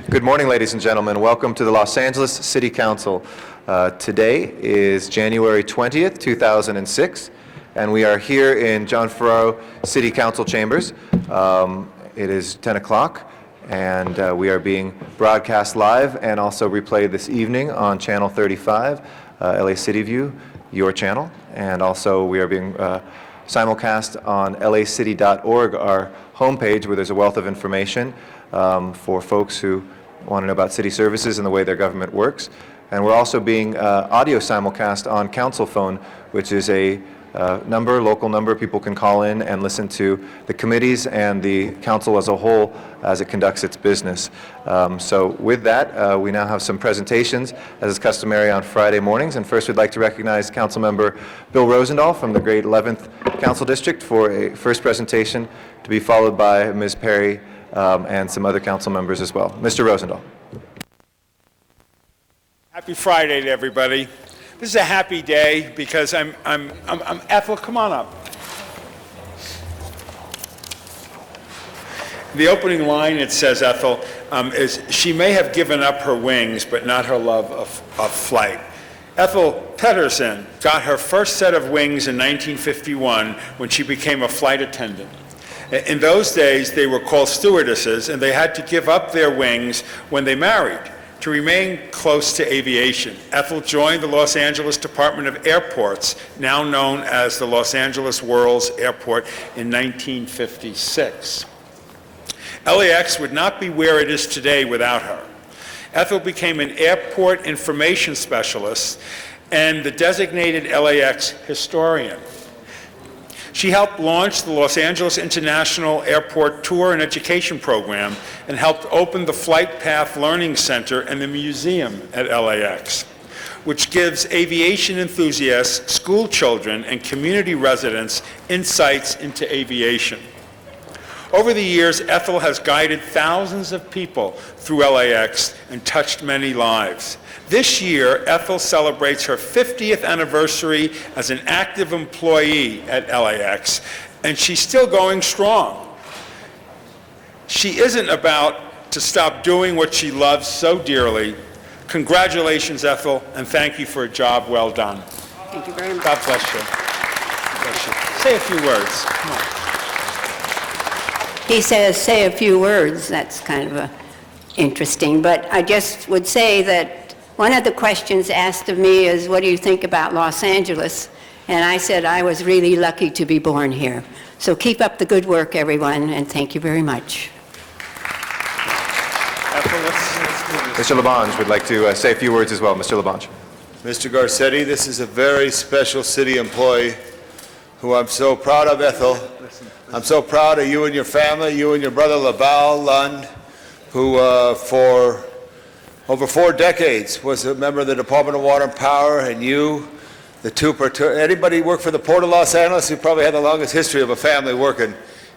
Good morning, ladies and gentlemen. Welcome to the Los Angeles City Council. Today is January 20th, 2006, and we are here in John Ferraro City Council chambers. It is 10 o'clock, and we are being broadcast live and also replayed this evening on Channel 35, LA City View, your channel, and also we are being simulcast on lacity.org, our homepage, where there's a wealth of information for folks who want to know about city services and the way their government works. And we're also being audio simulcast on Council Phone, which is a local number people can call in and listen to the committees and the council as a whole as it conducts its business. So with that, we now have some presentations, as is customary on Friday mornings. And first, we'd like to recognize Councilmember Bill Rosendahl from the Grade 11th Council District for a first presentation, to be followed by Ms. Perry and some other council members as well. Mr. Rosendahl. Happy Friday to everybody. This is a happy day because I'm Ethel, come on up. The opening line, it says, Ethel, is she may have given up her wings, but not her love of flight. Ethel Peterson got her first set of wings in 1951 when she became a flight attendant. In those days, they were called stewardesses, and they had to give up their wings when they married to remain close to aviation. Ethel joined the Los Angeles Department of Airports, now known as the Los Angeles World's Airport, in 1956. LAX would not be where it is today without her. Ethel became an airport information specialist and the designated LAX historian. She helped launch the Los Angeles International Airport Tour and Education Program and helped open the Flight Path Learning Center and the museum at LAX, which gives aviation enthusiasts, school children, and community residents insights into aviation. Over the years, Ethel has guided thousands of people through LAX and touched many lives. This year, Ethel celebrates her 50th anniversary as an active employee at LAX, and she's still going strong. She isn't about to stop doing what she loves so dearly. Congratulations, Ethel, and thank you for a job well done. Thank you very much. God bless you. God bless you. Say a few words. Come on. He says, say a few words. That's kind of interesting, but I just would say that one of the questions asked of me is, what do you think about Los Angeles? And I said, I was really lucky to be born here. So keep up the good work, everyone, and thank you very much. Mr. LaBonge would like to say a few words as well. Mr. LaBonge. Mr. Garcetti, this is a very special city employee who I'm so proud of, Ethel. I'm so proud of you and your family, you and your brother Laval Lund, who for over 4 decades was a member of the Department of Water and Power, and you, anybody work for the Port of Los Angeles, you probably had the longest history of a family working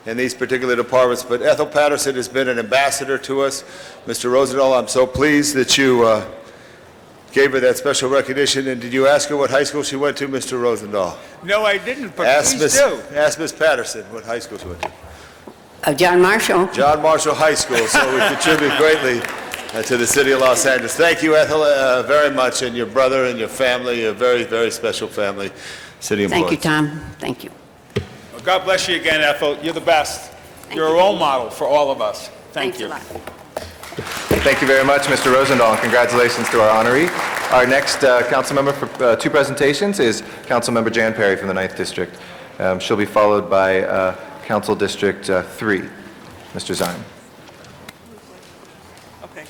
in these particular departments. But Ethel Peterson has been an ambassador to us. Mr. Rosendahl, I'm so pleased that you gave her that special recognition. And did you ask her what high school she went to, Mr. Rosendahl? No, I didn't, but please do. Ask Ms. Patterson what high school she went to. John Marshall. John Marshall High School, so we contribute greatly to the city of Los Angeles. Thank you, Ethel, very much, and your brother and your family, a very, very special family, city employees. Thank you, Tom. Thank you. Well, God bless you again, Ethel. You're the best. You're a role model for all of us. Thank you. Thanks a lot. Thank you very much, Mr. Rosendahl, and congratulations to our honoree. Our next council member for 2 presentations is Councilmember Jan Perry from the 9th District. She'll be followed by Council District 3, Mr. Zine. Okay.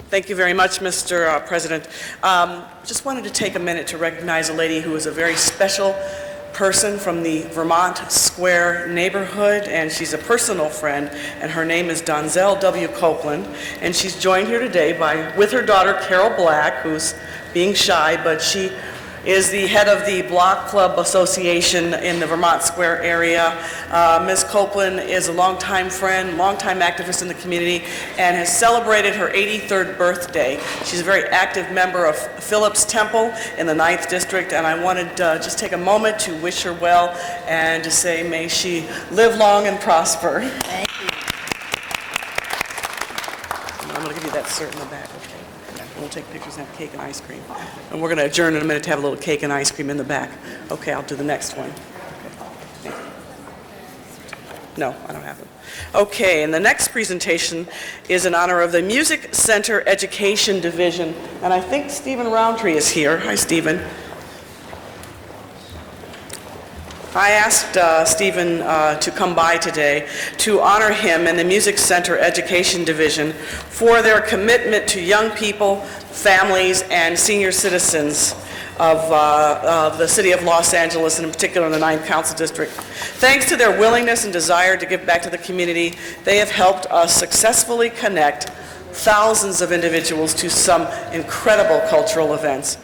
Thank you very much, Mr. President. Just wanted to take a minute to recognize a lady who is a very special person from the Vermont Square neighborhood, and she's a personal friend, and her name is Donzell W. Copeland, and she's joined here today with her daughter Carol Black, who's being shy, but she is the head of the Block Club Association in the Vermont Square area. Ms. Copeland is a longtime friend, longtime activist in the community, and has celebrated her 83rd birthday. She's a very active member of Phillips Temple in the 9th District, and I wanted to just take a moment to wish her well and to say may she live long and prosper. Thank you. I'm going to give you that cert in the back, okay? We'll take pictures and have cake and ice cream. And we're going to adjourn in a minute to have a little cake and ice cream in the back. Okay, I'll do the next one. Okay. No, I don't have them. Okay, and the next presentation is in honor of the Music Center Education Division. And I think Stephen Roundtree is here. Hi, Stephen. I asked Stephen to come by today to honor him and the Music Center Education Division for their commitment to young people, families, and senior citizens of the city of Los Angeles, and in particular in the 9th Council District. Thanks to their willingness and desire to give back to the community, they have helped us successfully connect thousands of individuals to some incredible cultural events.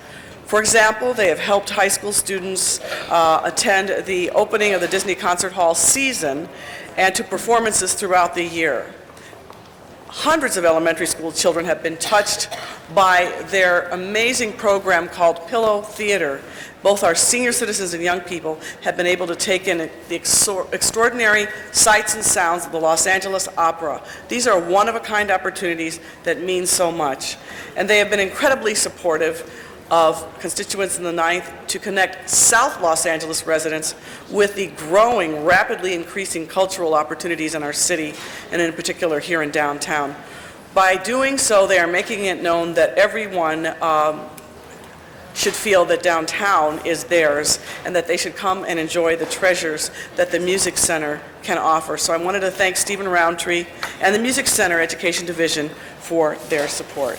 For example, they have helped high school students attend the opening of the Disney Concert Hall season and to performances throughout the year. Hundreds of elementary school children have been touched by their amazing program called Pillow Theater. Both our senior citizens and young people have been able to take in the extraordinary sights and sounds of the Los Angeles Opera. These are one-of-a-kind opportunities that mean so much. And they have been incredibly supportive of constituents in the 9th to connect South Los Angeles residents with the growing, rapidly increasing cultural opportunities in our city, and in particular here in downtown. By doing so, they are making it known that everyone should feel that downtown is theirs and that they should come and enjoy the treasures that the Music Center can offer. So I wanted to thank Stephen Roundtree and the Music Center Education Division for their support.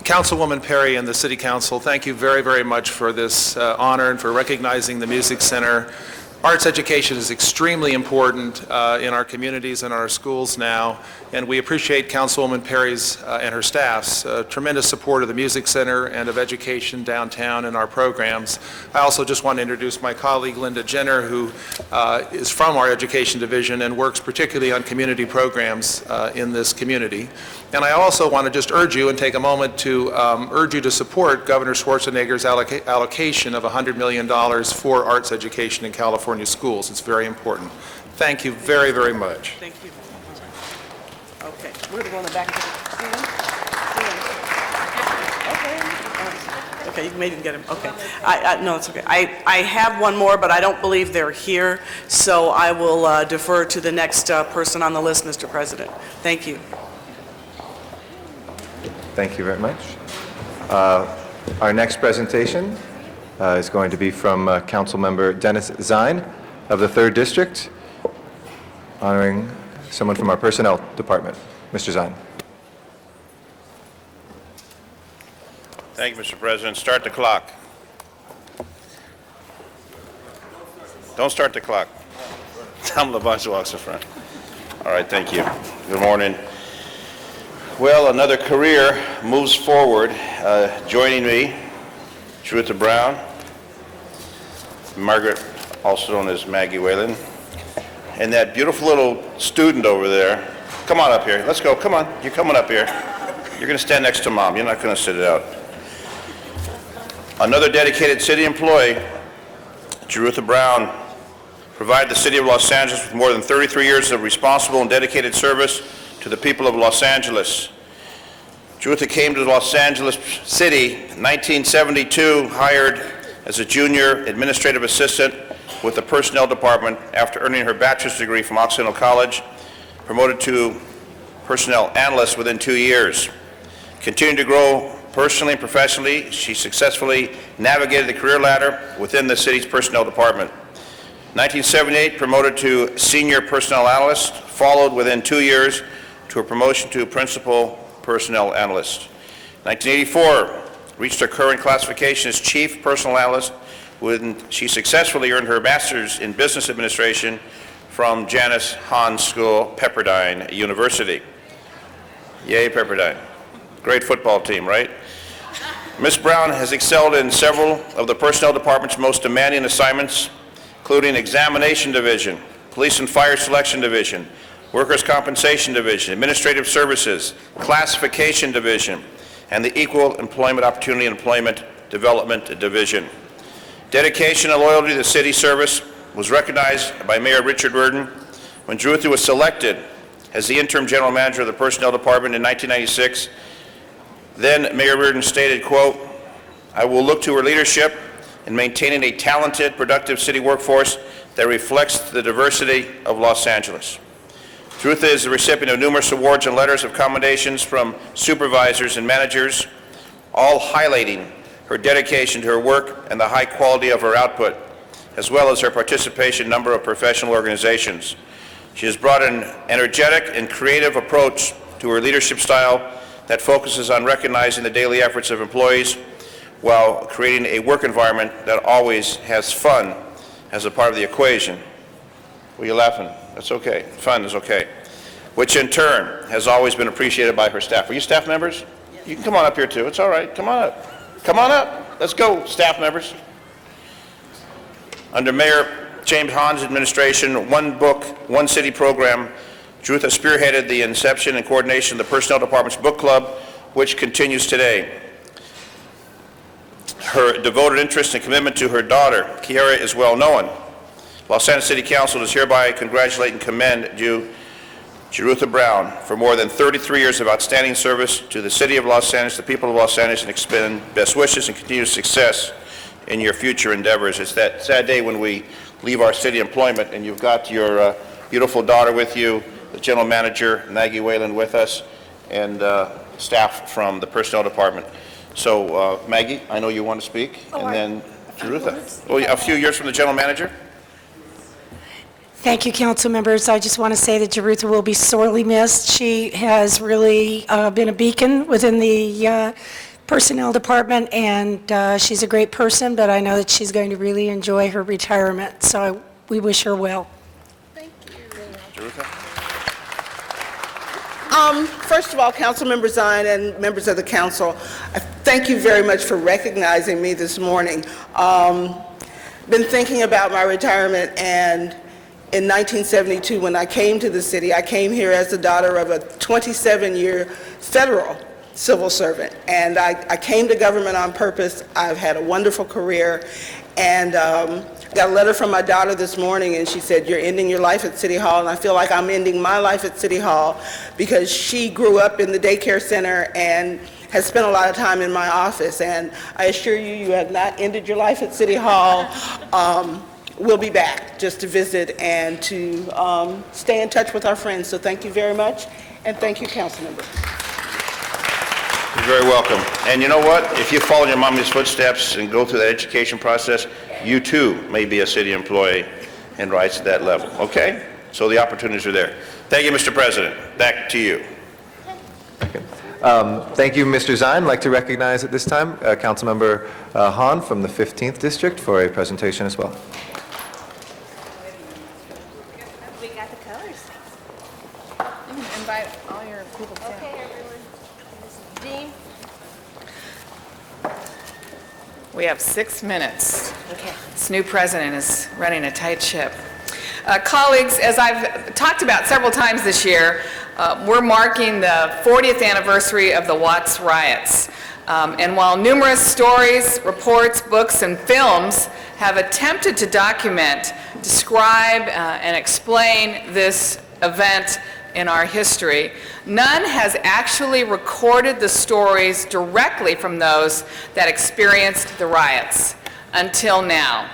Councilwoman Perry and the City Council, thank you very, very much for this honor and for recognizing the Music Center. Arts education is extremely important in our communities and our schools now, and we appreciate Councilwoman Perry's and her staff's tremendous support of the Music Center and of education downtown and our programs. I also just want to introduce my colleague Linda Jenner, who is from our Education Division and works particularly on community programs in this community. And I also want to just urge you and take a moment to urge you to support Governor Schwarzenegger's allocation of $100 million for arts education in California schools. It's very important. Thank you very, very much. Thank you. Okay, we're going to go in the back. Stephen? Okay. Okay, you maybe can get him. Okay. No, it's okay. I have one more, but I don't believe they're here, so I will defer to the next person on the list, Mr. President. Thank you. Thank you very much. Our next presentation is going to be from Councilmember Dennis Zine of the 3rd District, honoring someone from our Personnel Department. Mr. Zine. Thank you, Mr. President. Start the clock. Don't start the clock. Tom LaBonge walks in front. All right, thank you. Good morning. Well, another career moves forward. Joining me, Truetta Brown, Margaret, also known as Maggie Whalen, and that beautiful little student over there. Come on up here. Let's go. Come on. You're coming up here. You're going to stand next to Mom. You're not going to sit it out. Another dedicated city employee, Truetta Brown, provided the city of Los Angeles with more than 33 years of responsible and dedicated service to the people of Los Angeles. Truetta came to Los Angeles City in 1972, hired as a junior administrative assistant with the Personnel Department after earning her bachelor's degree from Occidental College, promoted to Personnel Analyst within 2 years. Continuing to grow personally and professionally, she successfully navigated the career ladder within the city's Personnel Department. 1978, promoted to Senior Personnel Analyst, followed within 2 years to a promotion to Principal Personnel Analyst. 1984, reached her current classification as Chief Personnel Analyst when she successfully earned her Master's in Business Administration from Janice Hahn School, Pepperdine University. Yay, Pepperdine. Great football team, right? Ms. Brown has excelled in several of the Personnel Department's most demanding assignments, including Examination Division, Police and Fire Selection Division, Workers' Compensation Division, Administrative Services, Classification Division, and the Equal Employment Opportunity and Employment Development Division. Dedication and loyalty to the city service was recognized by Mayor Richard Reardon when Jerutha was selected as the interim general manager of the Personnel Department in 1996. Then Mayor Reardon stated, quote, "I will look to her leadership in maintaining a talented, productive city workforce that reflects the diversity of Los Angeles." Jerutha is the recipient of numerous awards and letters of commendations from supervisors and managers, all highlighting her dedication to her work and the high quality of her output, as well as her participation in a number of professional organizations. She has brought an energetic and creative approach to her leadership style that focuses on recognizing the daily efforts of employees while creating a work environment that always has fun as a part of the equation. Well, you're laughing. That's okay. Fun is okay. Which in turn has always been appreciated by her staff. Are you staff members? You can come on up here too. It's all right. Come on up. Come on up. Let's go, staff members. Under Mayor James Hahn's administration, One Book, One City program, Jerutha spearheaded the inception and coordination of the Personnel Department's book club, which continues today. Her devoted interest and commitment to her daughter, Kiara, is well known. Los Angeles City Council does hereby congratulate and commend you, Jerutha Brown, for more than 33 years of outstanding service to the City of Los Angeles, the people of Los Angeles, and extend best wishes and continued success in your future endeavors. It's that sad day when we leave our city employment and you've got your beautiful daughter with you, the general manager, Maggie Whalen, with us, and staff from the Personnel Department. So, Maggie, I know you want to speak, and then Jerutha. Oh, a few years from the general manager? Thank you, council members. I just want to say that Jerutha will be sorely missed. She has really been a beacon within the personnel department, and she's a great person, but I know that she's going to really enjoy her retirement, so we wish her well. Thank you. Jerutha? First of all, Councilmember Zine and members of the council, I thank you very much for recognizing me this morning. Been thinking about my retirement, and in 1972, when I came to the city, I came here as the daughter of a 27-year federal civil servant, and I came to government on purpose. I've had a wonderful career, and got a letter from my daughter this morning, and she said, "You're ending your life at City Hall," and I feel like I'm ending my life at City Hall because she grew up in the daycare center and has spent a lot of time in my office, and I assure you, you have not ended your life at City Hall. We'll be back just to visit and to stay in touch with our friends. So thank you very much, and thank you, council members. You're very welcome. And you know what? If you follow your mommy's footsteps and go through that education process, you too may be a city employee and rise to that level, okay? So the opportunities are there. Thank you, Mr. President. Back to you. Thank you, Mr. Zine. I'd like to recognize at this time Councilmember Hahn from the 15th District for a presentation as well. We got the colors. You can invite all your people too. Okay, everyone. Dean? We have 6 minutes. Okay. This new president is running a tight ship. Colleagues, as I've talked about several times this year, we're marking the 40th anniversary of the Watts riots. And while numerous stories, reports, books, and films have attempted to document, describe, and explain this event in our history, none has actually recorded the stories directly from those that experienced the riots until now.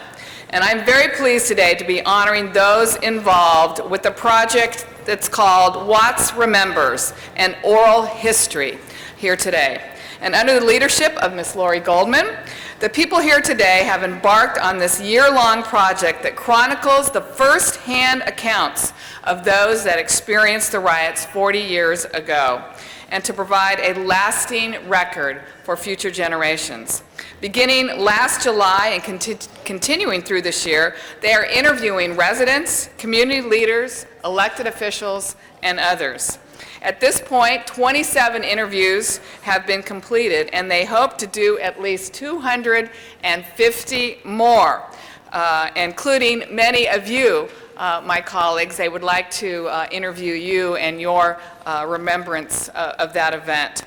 And I'm very pleased today to be honoring those involved with the project that's called Watts Remembers, an oral history here today. And under the leadership of Ms. Lori Goldman, the people here today have embarked on this year-long project that chronicles the first-hand accounts of those that experienced the riots 40 years ago. and to provide a lasting record for future generations. Beginning last July and continuing through this year, they are interviewing residents, community leaders, elected officials, and others. At this point, 27 interviews have been completed, and they hope to do at least 250 more, including many of you, my colleagues. They would like to interview you and your remembrance of that event.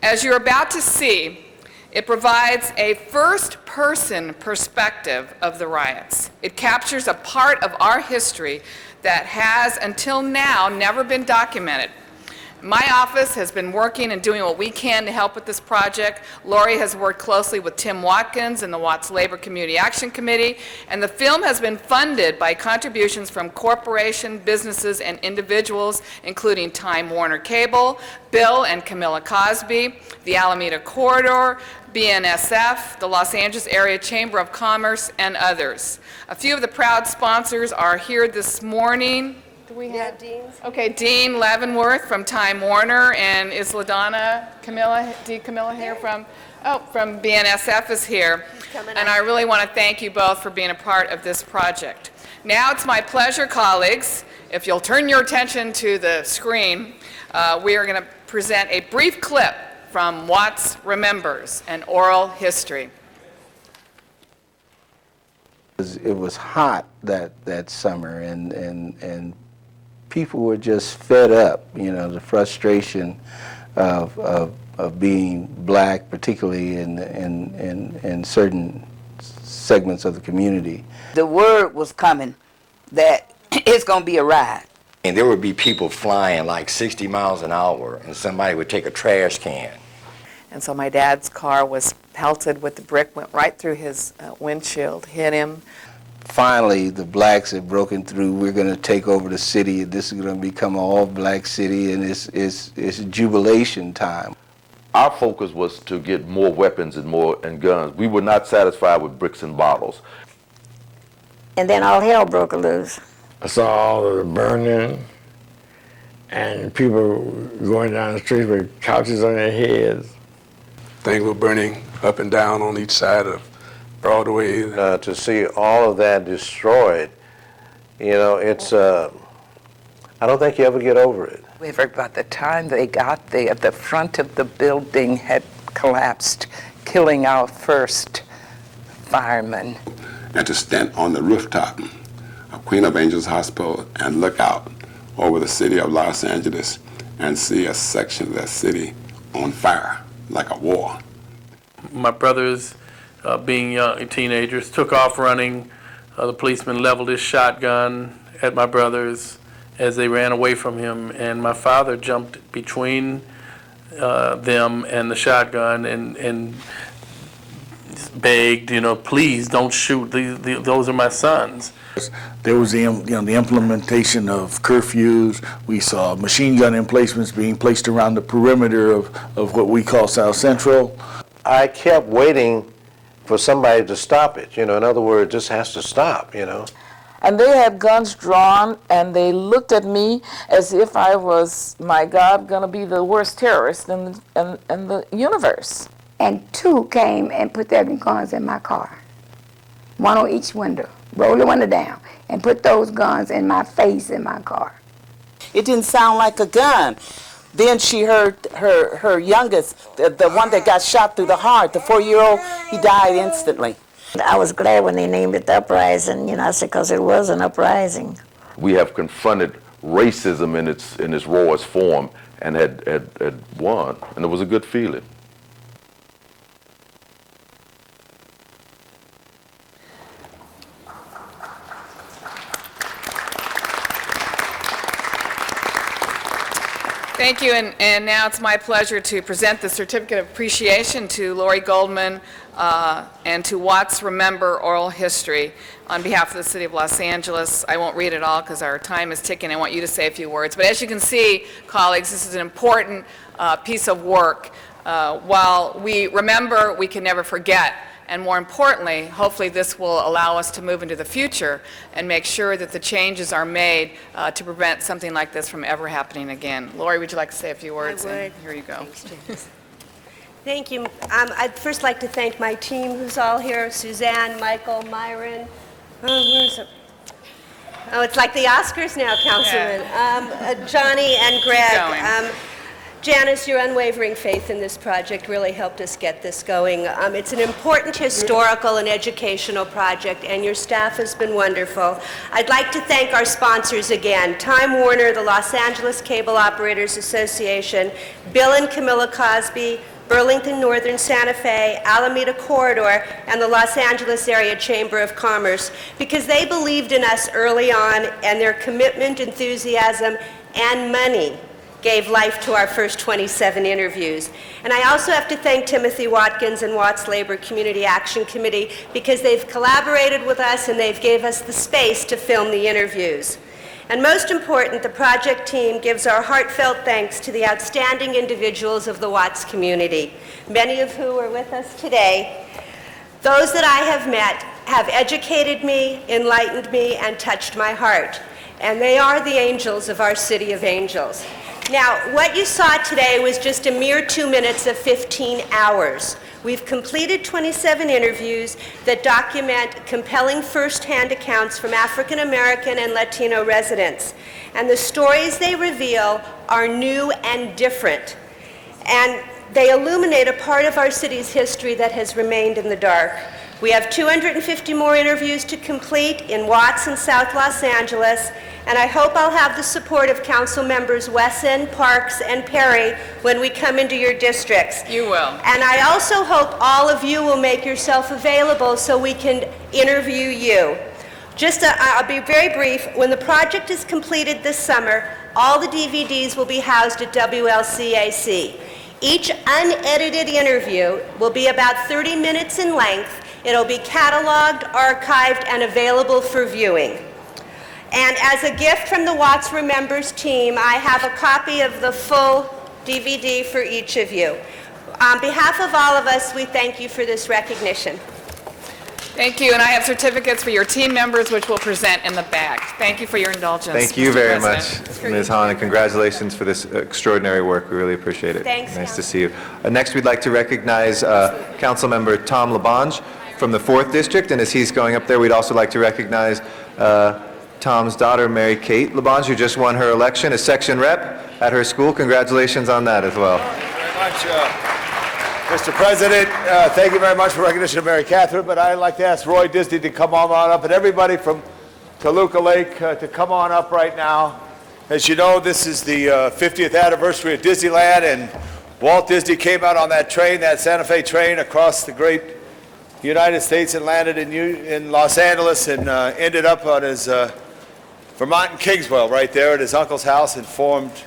As you're about to see, it provides a first-person perspective of the riots. It captures a part of our history that has, until now, never been documented. My office has been working and doing what we can to help with this project. Lori has worked closely with Tim Watkins and the Watts Labor Community Action Committee, and the film has been funded by contributions from corporations, businesses, and individuals, including Time Warner Cable, Bill and Camilla Cosby, the Alameda Corridor, BNSF, the Los Angeles Area Chamber of Commerce, and others. A few of the proud sponsors are here this morning. Do we have Dean's? Okay, Dean Leavenworth from Time Warner, and is LaDonna Camilla here from BNSF is here. And I really want to thank you both for being a part of this project. Now it's my pleasure, colleagues, if you'll turn your attention to the screen, we are going to present a brief clip from Watts Remembers, an oral history. It was hot that summer, and people were just fed up, you know, the frustration of being black, particularly in certain segments of the community. The word was coming that it's going to be a riot. And there would be people flying like 60 miles an hour, and somebody would take a trash can. And so my dad's car was pelted with the brick, went right through his windshield, hit him. Finally, the blacks had broken through. We're going to take over the city. This is going to become an all-black city, and it's jubilation time. Our focus was to get more weapons and guns. We were not satisfied with bricks and bottles. And then all hell broke loose. I saw all of the burning and people going down the streets with couches on their heads. Things were burning up and down on each side of Broadway. To see all of that destroyed, you know, it's, I don't think you ever get over it. By the time they got there, the front of the building had collapsed, killing our first fireman. And to stand on the rooftop of Queen of Angels Hospital and look out over the city of Los Angeles and see a section of that city on fire, like a war. My brothers, being young teenagers, took off running. The policeman leveled his shotgun at my brothers as they ran away from him, and my father jumped between them and the shotgun and begged, you know, please don't shoot. Those are my sons. There was the implementation of curfews. We saw machine gun emplacements being placed around the perimeter of what we call South Central. I kept waiting for somebody to stop it. You know, in other words, this has to stop, you know. And they had guns drawn, and they looked at me as if I was, my God, going to be the worst terrorist in the universe. And two came and put their guns in my car, one on each window, rolled the window down, and put those guns in my face in my car. It didn't sound like a gun. Then she heard her youngest, the one that got shot through the heart, the 4-year-old, he died instantly. I was glad when they named it the uprising, you know, I said, because it was an uprising. We have confronted racism in its rawest form and had won, and it was a good feeling. Thank you, and now it's my pleasure to present the Certificate of Appreciation to Lori Goldman and to Watts Remember Oral History on behalf of the City of Los Angeles. I won't read it all because our time is ticking. I want you to say a few words. But as you can see, colleagues, this is an important piece of work. While we remember, we can never forget. and more importantly, hopefully this will allow us to move into the future and make sure that the changes are made to prevent something like this from ever happening again. Lori, would you like to say a few words? I would. And here you go. Thanks, James. Thank you. I'd first like to thank my team who's all here, Suzanne, Michael, Myron. Oh, where's it? Oh, it's like the Oscars now, Councilman. Johnny and Greg. going. Janice, your unwavering faith in this project really helped us get this going. It's an important historical and educational project, and your staff has been wonderful. I'd like to thank our sponsors again, Time Warner, the Los Angeles Cable Operators Association, Bill and Camilla Cosby, Burlington Northern Santa Fe, Alameda Corridor, and the Los Angeles Area Chamber of Commerce, because they believed in us early on, and their commitment, enthusiasm, and money gave life to our first 27 interviews. And I also have to thank Timothy Watkins and Watts Labor Community Action Committee, because they've collaborated with us and they've gave us the space to film the interviews. And most important, the project team gives our heartfelt thanks to the outstanding individuals of the Watts community, many of who are with us today. Those that I have met have educated me, enlightened me, and touched my heart. And they are the angels of our City of Angels. Now, what you saw today was just a mere 2 minutes of 15 hours. We've completed 27 interviews that document compelling first-hand accounts from African American and Latino residents. And the stories they reveal are new and different. And they illuminate a part of our city's history that has remained in the dark. We have 250 more interviews to complete in Watts and South Los Angeles, and I hope I'll have the support of Council Members Wesson, Parks, and Perry when we come into your districts. You will. And I also hope all of you will make yourself available so we can interview you. I'll be very brief. When the project is completed this summer, all the DVDs will be housed at WLCAC. Each unedited interview will be about 30 minutes in length. It'll be cataloged, archived, and available for viewing. And as a gift from the Watts Remembers team, I have a copy of the full DVD for each of you. On behalf of all of us, we thank you for this recognition. Thank you, and I have certificates for your team members, which we'll present in the back. Thank you for your indulgence. Thank you Mr. very President. much, Ms. Hahn, and congratulations for this extraordinary work. We really appreciate it. Thanks, Nice to see you. Next, we'd like to recognize Councilmember Tom Labange from the 4th District, and as he's going up there, we'd also like to recognize Tom's daughter, Mary Kate Labange, who just won her election as section rep at her school. Congratulations on that as well. Thank you very much, Mr. President. Thank you very much for recognition of Mary Catherine, but I'd like to ask Roy Disney to come on up, and everybody from Toluca Lake to come on up right now. As you know, this is the 50th anniversary of Disneyland, and Walt Disney came out on that train, that Santa Fe train, across the great United States and landed in Los Angeles and ended up on his Vermont and Kingswell, right there at his uncle's house, and formed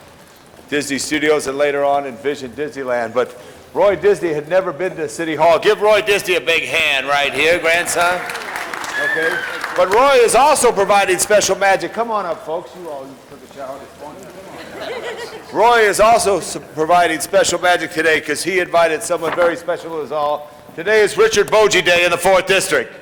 Disney Studios and later on envisioned Disneyland. But Roy Disney had never been to City Hall. Give Roy Disney a big hand right here, grandson. Okay. But Roy is also providing special magic. Come on up, folks. You all took a shower this morning. Roy is also providing special magic today because he invited someone very special to us all. Today is Richard Bogie Day in the 4th District.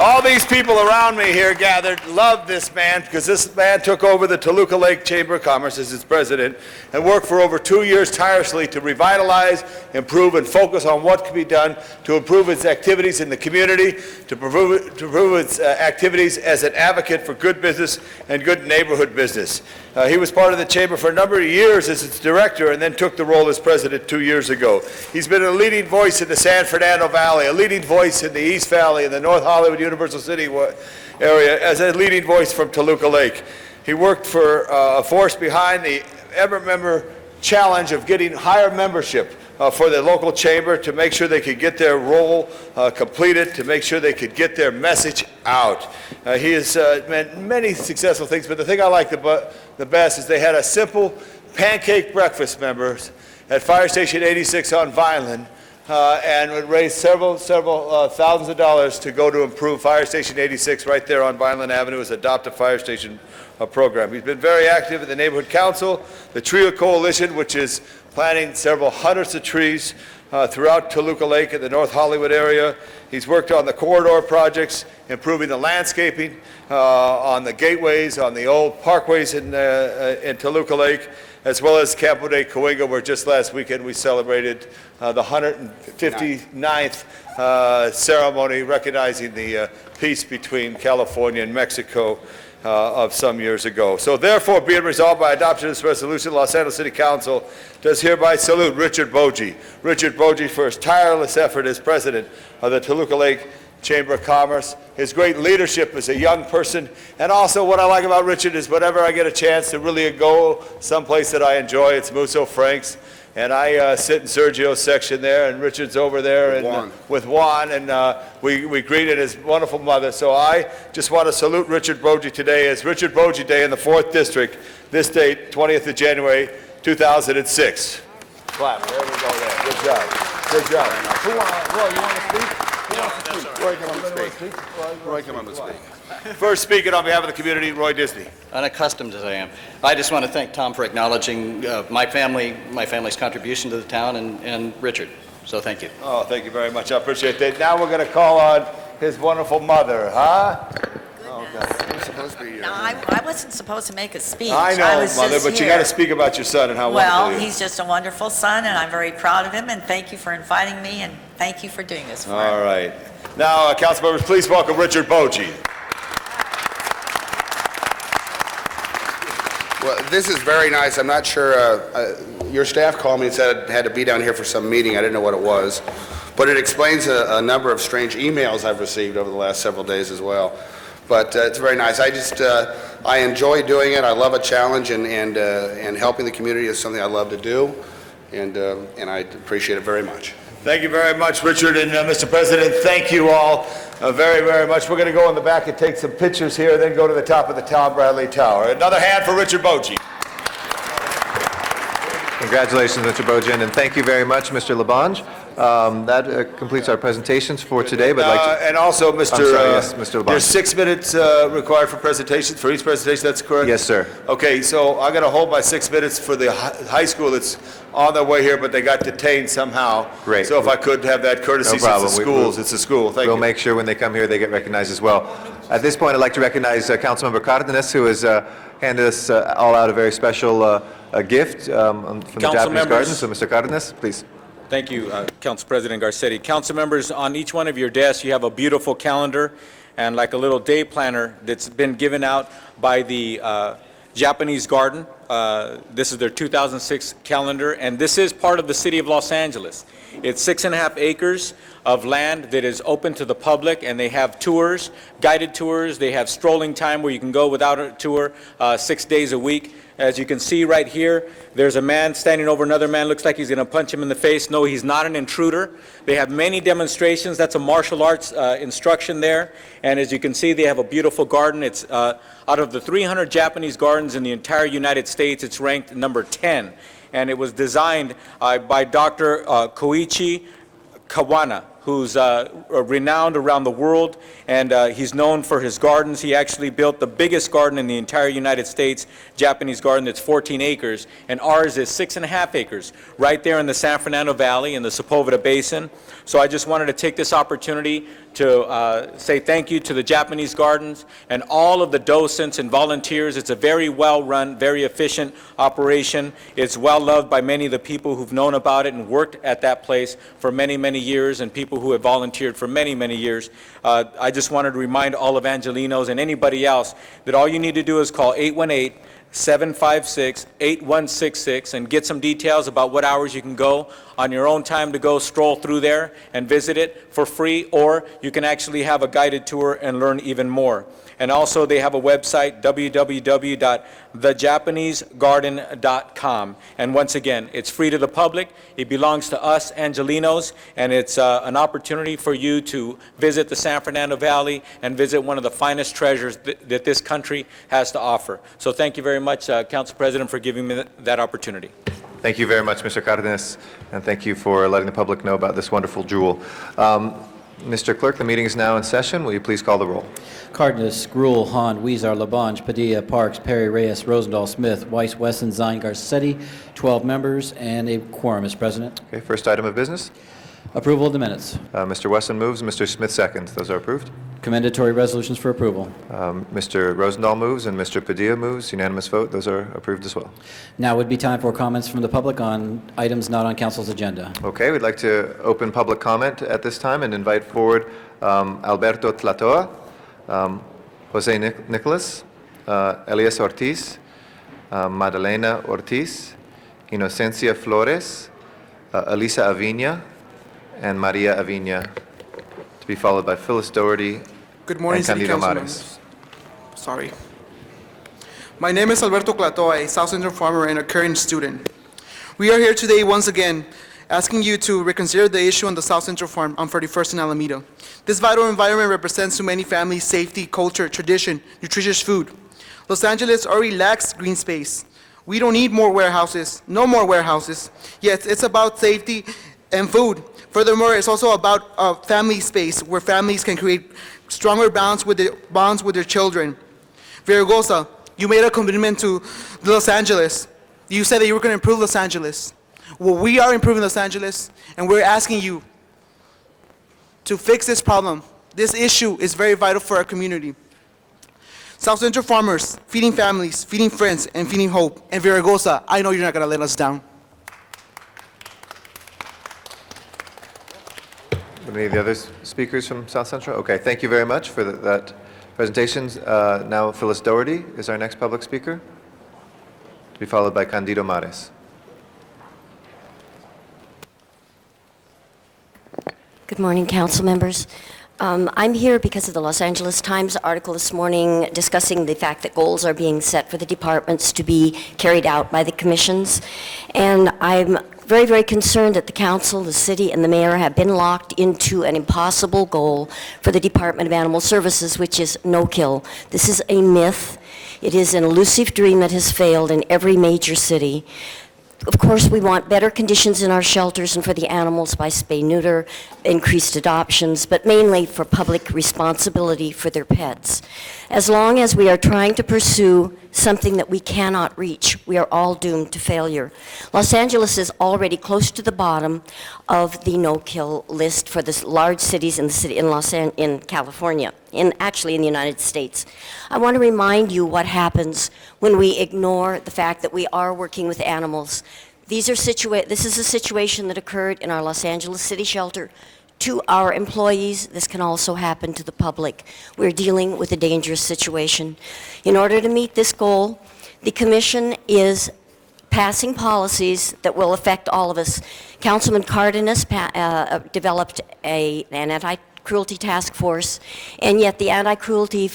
All these people around me here gathered love this man because this man took over the Toluca Lake Chamber of Commerce as its president and worked for over 2 years tirelessly to revitalize, improve, and focus on what can be done to improve its activities in the community, to improve its activities as an advocate for good business and good neighborhood business. He was part of the chamber for a number of years as its director and then took the role as president 2 years ago. He's been a leading voice in the San Fernando Valley, a leading voice in the East Valley, in the North Hollywood Universal City area, as a leading voice from Toluca Lake. He worked for a force behind the ever-member challenge of getting higher membership for the local chamber to make sure they could get their role completed, to make sure they could get their message out. He has meant many successful things, but the thing I like the best is they had a simple pancake breakfast, members, at Fire Station 86 on Vineland, and would raise several thousands of dollars to go to improve Fire Station 86 right there on Vineland Avenue as Adopt a Fire Station program. He's been very active in the Neighborhood Council, the Tree Coalition, which is planting several hundreds of trees throughout Toluca Lake in the North Hollywood area. He's worked on the corridor projects, improving the landscaping on the gateways, on the old parkways in Toluca Lake, as well as Campo de Cahuenga, where just last weekend we celebrated the 159th ceremony recognizing the peace between California and Mexico of some years ago. So therefore, be it resolved by adoption of this resolution, Los Angeles City Council does hereby salute Richard Bogie. Richard Bogie for his tireless effort as president of the Toluca Lake Chamber of Commerce, his great leadership as a young person, and also what I like about Richard is whenever I get a chance to really go someplace that I enjoy, it's Musso Frank's, and I sit in Sergio's section there, and Richard's over there with Juan, and we greeted his wonderful mother. So I just want to salute Richard Bogie today as Richard Bogie Day in the 4th District, this date, 20th of January, 2006. Clap, there we go there. Good job. Good job. Roy, you want to speak? Roy, come on and speak. Roy, come on and speak. First speaking on behalf of the community, Roy Disney. Unaccustomed as I am, I just want to thank Tom for acknowledging my family's contribution to the town, and Richard. So thank you. Oh, thank you very much. I appreciate that. Now we're going to call on his wonderful mother, huh? Oh, God. You're supposed to be here. No, I wasn't supposed to make a speech. I know, was Mother, just but you here. got to speak about your son and how wonderful he Well, is. he's just a wonderful son, and I'm very proud of him, and thank you for inviting me, and thank you for doing this for him. All right. Now, council members, please welcome Richard Bogie. Well, this is very nice. I'm not sure, your staff called me and said I had to be down here for some meeting. I didn't know what it was. But it explains a number of strange emails I've received over the last several days as well. But it's very nice. I enjoy doing it. I love a challenge, and helping the community is something I love to do, and I appreciate it very much. Thank you very much, Richard, and Mr. President, thank you all very, very much. We're going to go in the back and take some pictures here, then go to the top of the Tom Bradley Tower. Another hand for Richard Bogie. Congratulations, Mr. Bojan, and thank you very much, Mr. Labange. That completes our presentations for today, but I'd like to... And also, I'm sorry, yes, Mr. Labange. There's 6 minutes required for presentations, for each presentation, that's correct? Yes, sir. Okay, so I'm going to hold my 6 minutes for the high school that's on their way here, but they got detained somehow. Great. So if I could have that courtesy, No problem. since it's schools, it's a school. Thank you. We'll make sure when they come here, they get recognized as well. At this point, I'd like to recognize Councilmember Cardenas, who has handed us all out a very special gift from the Japanese Garden. So, Mr. Cardenas, please. Thank you, Council President Garcetti. Council members, on each one of your desks, you have a beautiful calendar and like a little day planner that's been given out by the Japanese Garden. This is their 2006 calendar, and this is part of the city of Los Angeles. It's 6.5 acres of land that is open to the public, and they have tours, guided tours. They have strolling time where you can go without a tour 6 days a week. As you can see right here, there's a man standing over another man. Looks like he's going to punch him in the face. No, he's not an intruder. They have many demonstrations. That's a martial arts instruction there. And as you can see, they have a beautiful garden. It's out of the 300 Japanese gardens in the entire United States, it's ranked number 10. And it was designed by Dr. Koichi Kawana, who's renowned around the world, and he's known for his gardens. He actually built the biggest garden in the entire United States, Japanese garden that's 14 acres, and ours is 6.5 acres, right there in the San Fernando Valley in the Sepulveda Basin. So I just wanted to take this opportunity to say thank you to the Japanese gardens and all of the docents and volunteers. It's a very well-run, very efficient operation. It's well-loved by many of the people who've known about it and worked at that place for many, many years, and people who have volunteered for many, many years. I just wanted to remind all Evangelinos and anybody else that all you need to do is call 818-756-8166 and get some details about what hours you can go on your own time to go stroll through there and visit it for free, or you can actually have a guided tour and learn even more. And also they have a website, www.thejapanesegarden.com. And once again, it's free to the public. It belongs to us Angelinos, and it's an opportunity for you to visit the San Fernando Valley and visit one of the finest treasures that this country has to offer. So thank you very much, Council President, for giving me that opportunity. Thank you very much, Mr. Cardenas, and thank you for letting the public know about this wonderful jewel. Mr. Clerk, the meeting is now in session. Will you please call the roll? Cardenas, Gruel, Hahn, Weezer, Labange, Padilla, Parks, Perry, Reyes, Rosendahl, Smith, Weiss, Wesson, Zine, Garcetti, 12 members, and a quorum, Mr. President. Okay, first item of business. Approval of the minutes. Mr. Wesson moves, Mr. Smith seconds. Those are approved. Commendatory resolutions for approval. Mr. Rosendahl moves and Mr. Padilla moves. Unanimous vote. Those are approved as well. Now would be time for comments from the public on items not on council's agenda. Okay, we'd like to open public comment at this time and invite forward Alberto Tlatoa, Jose Nicolas, Elias Ortiz, Madalena Ortiz, Inocencia Flores, Elisa Avina, and Maria Avina, to be followed by Phyllis Doherty Good morning, and City Candido Council Mares. members. Sorry. My name is Alberto Clatoa, a South Central farmer and a current student. We are here today once again asking you to reconsider the issue on the South Central Farm on 31st and Alameda. This vital environment represents to many families safety, culture, tradition, nutritious food. Los Angeles already lacks green space. We don't need more warehouses, no more warehouses. Yes, it's about safety and food. Furthermore, it's also about family space where families can create stronger bonds with their children. Viragosa, you made a commitment to Los Angeles. You said that you were going to improve Los Angeles. Well, we are improving Los Angeles, and we're asking you to fix this problem. This issue is very vital for our community. South Central farmers, feeding families, feeding friends, and feeding hope. And Viragosa, I know you're not going to let us down. Any of the other speakers from South Central? Okay, thank you very much for that presentation. Now Phyllis Doherty is our next public speaker, to be followed by Candido Mares. Good morning, council members. I'm here because of the Los Angeles Times article this morning discussing the fact that goals are being set for the departments to be carried out by the commissions. And I'm very, very concerned that the council, the city, and the mayor have been locked into an impossible goal for the Department of Animal Services, which is no-kill. This is a myth. It is an elusive dream that has failed in every major city. Of course, we want better conditions in our shelters and for the animals by spay-neuter, increased adoptions, but mainly for public responsibility for their pets. As long as we are trying to pursue something that we cannot reach, we are all doomed to failure. Los Angeles is already close to the bottom of the no-kill list for the large cities in California, actually in the United States. I want to remind you what happens when we ignore the fact that we are working with animals. This is a situation that occurred in our Los Angeles City shelter to our employees. This can also happen to the public. We're dealing with a dangerous situation. In order to meet this goal, the Commission is passing policies that will affect all of us. Councilman Cardenas developed an anti-cruelty task force, and yet the anti-cruelty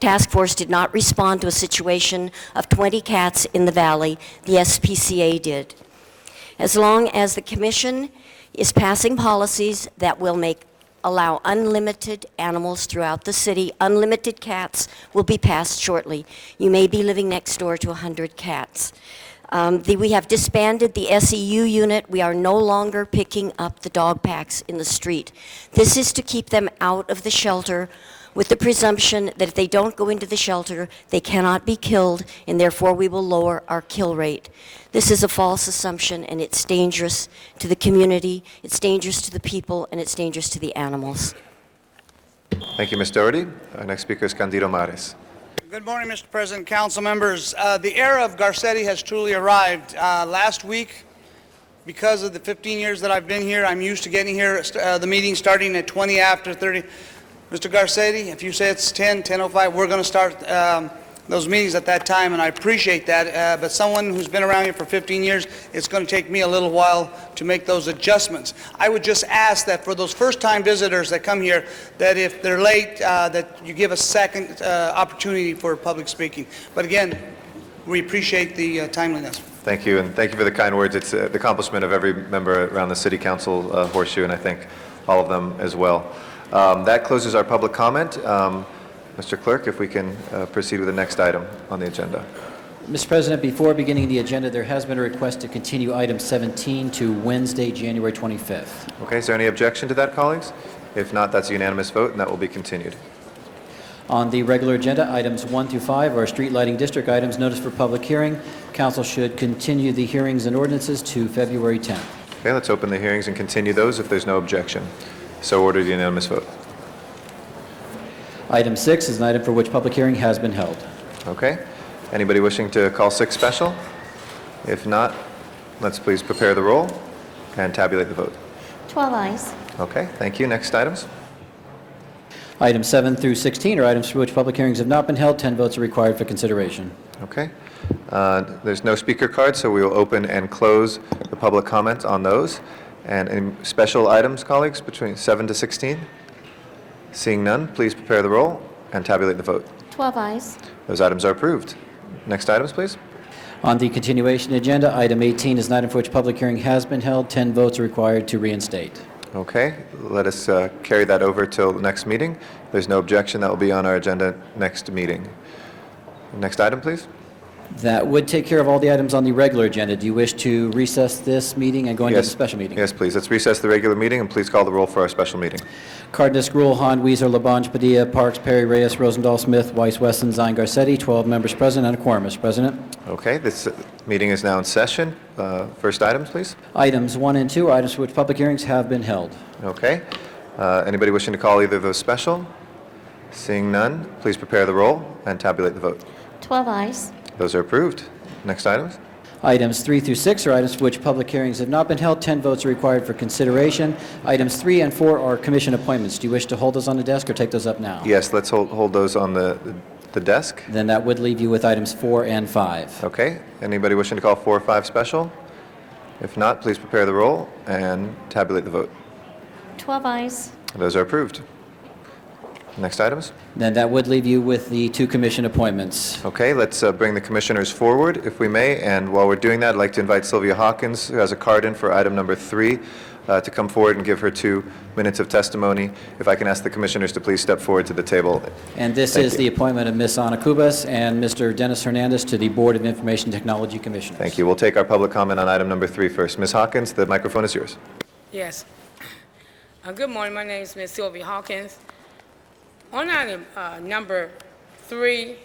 task force did not respond to a situation of 20 cats in the valley. The SPCA did. As long as the Commission is passing policies that will allow unlimited animals throughout the city, unlimited cats will be passed shortly. You may be living next door to 100 cats. We have disbanded the SEU unit. We are no longer picking up the dog packs in the street. This is to keep them out of the shelter with the presumption that if they don't go into the shelter, they cannot be killed, and therefore we will lower our kill rate. This is a false assumption, and it's dangerous to the community, it's dangerous to the people, and it's dangerous to the animals. Thank you, Ms. Doherty. Our next speaker is Candido Mares. Good morning, Mr. President, council members. The era of Garcetti has truly arrived. Last week, because of the 15 years that I've been here, I'm used to getting here, the meeting starting at 20 after 30. Mr. Garcetti, if you say it's 10:05, we're going to start those meetings at that time, and I appreciate that. But someone who's been around here for 15 years, it's going to take me a little while to make those adjustments. I would just ask that for those first-time visitors that come here, that if they're late, that you give a second opportunity for public speaking. But again, we appreciate the timeliness. Thank you, and thank you for the kind words. It's the accomplishment of every member around the City Council horseshoe, and I thank all of them as well. That closes our public comment. Mr. Clerk, if we can proceed with the next item on the agenda. Mr. President, before beginning the agenda, there has been a request to continue item 17 to Wednesday, January 25th. Okay, is there any objection to that, colleagues? If not, that's a unanimous vote, and that will be continued. On the regular agenda, items 1 through 5 are street lighting district items, notice for public hearing. Council should continue the hearings and ordinances to February 10th. Okay, let's open the hearings and continue those if there's no objection. So ordered, unanimous vote. Item 6 is an item for which public hearing has been held. Okay. Anybody wishing to call 6 special? If not, let's please prepare the roll and tabulate the vote. 12 ayes. Okay, thank you. Next items. Items 7 through 16 are items for which public hearings have not been held. 10 votes are required for consideration. Okay. There's no speaker card, so we will open and close the public comment on those. And any special items, colleagues, between 7 to 16? Seeing none, please prepare the roll and tabulate the vote. 12 ayes. Those items are approved. Next items, please. On the continuation agenda, item 18 is an item for which public hearing has been held. 10 votes are required to reinstate. Okay, let us carry that over till the next meeting. If there's no objection, that will be on our agenda next meeting. Next item, please. That would take care of all the items on the regular agenda. Do you wish to recess this meeting and go into the Yes. special meeting? Yes, please. Let's recess the regular meeting, and please call the roll for our special meeting. Cardenas, Gruel, Han, Weezer, Labange, Padilla, Parks, Perry, Reyes, Rosendahl, Smith, Weiss, Wesson, Zine, Garcetti, 12 members present and a quorum, Mr. President. Okay, this meeting is now in session. First items, please. Items 1 and 2 are items for which public hearings have been held. Okay. Anybody wishing to call either of those special? Seeing none, please prepare the roll and tabulate the vote. 12 ayes. Those are approved. Next items. Items 3 through 6 are items for which public hearings have not been held. 10 votes are required for consideration. Items 3 and 4 are commission appointments. Do you wish to hold those on the desk or take those up now? Yes, let's hold those on the desk. Then that would leave you with items 4 and 5. Okay. Anybody wishing to call 4 or 5 special? If not, please prepare the roll and tabulate the vote. 12 ayes. Those are approved. Next items. Then that would leave you with the 2 commission appointments. Okay, let's bring the commissioners forward, if we may. And while we're doing that, I'd like to invite Sylvia Hawkins, who has a card in for item number 3, to come forward and give her 2 minutes of testimony. If I can ask the commissioners to please step forward to the table. And this Thank is you. the appointment of Ms. Ana Cubas and Mr. Dennis Hernandez to the Board of Information Technology Commissioners. Thank you. We'll take our public comment on item number 3 first. Ms. Hawkins, the microphone is yours. Yes. Good morning. My name is Ms. Sylvia Hawkins. On item number 3,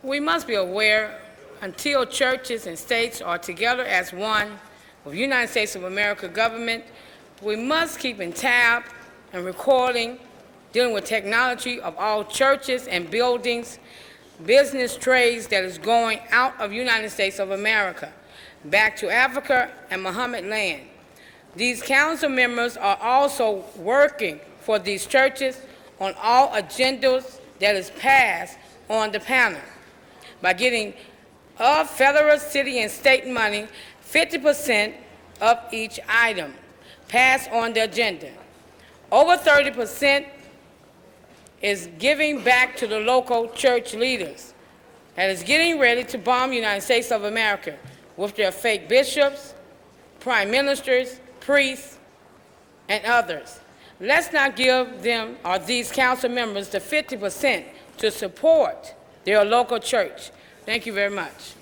we must be aware until churches and states are together as one with the United States of America government, we must keep in tab and recording, dealing with technology of all churches and buildings, business trades that is going out of United States of America, back to Africa and Muhammad land. These council members are also working for these churches on all agendas that is passed on the panel by getting of federal, city, and state money 50% of each item passed on the agenda. Over 30% is giving back to the local church leaders that is getting ready to bomb the United States of America with their fake bishops, prime ministers, priests, and others. Let's not give them or these council members the 50% to support their local church. Thank you very much.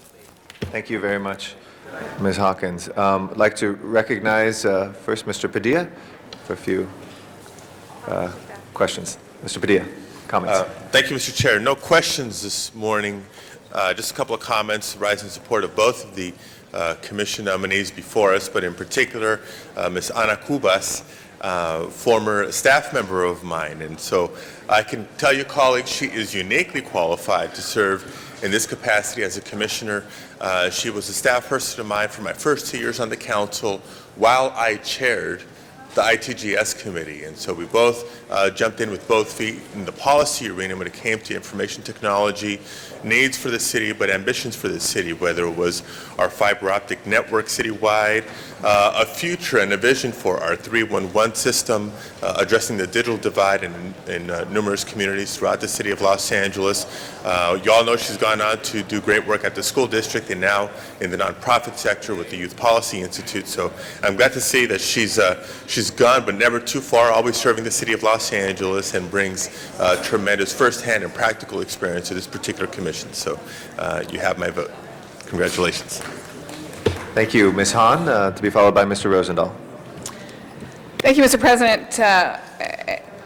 Thank you very much, Ms. Hawkins. I'd like to recognize first Mr. Padilla for a few questions. Mr. Padilla, comments. Thank you, Mr. Chair. No questions this morning. Just a couple of comments rising in support of both of the commission nominees before us, but in particular, Ms. Ana Cubas, former staff member of mine. And so I can tell you, colleagues, she is uniquely qualified to serve in this capacity as a commissioner. She was a staff person of mine for my first 2 years on the council while I chaired the ITGS committee. And so we both jumped in with both feet in the policy arena when it came to information technology needs for the city, but ambitions for the city, whether it was our fiber optic network citywide, a future and a vision for our 311 system, addressing the digital divide in numerous communities throughout the city of Los Angeles. You all know she's gone on to do great work at the school district and now in the nonprofit sector with the Youth Policy Institute. So I'm glad to see that she's gone, but never too far, always serving the city of Los Angeles, and brings tremendous firsthand and practical experience to this particular commission. So you have my vote. Congratulations. Thank you, Ms. Hahn, to be followed by Mr. Rosendahl. Thank you, Mr. President.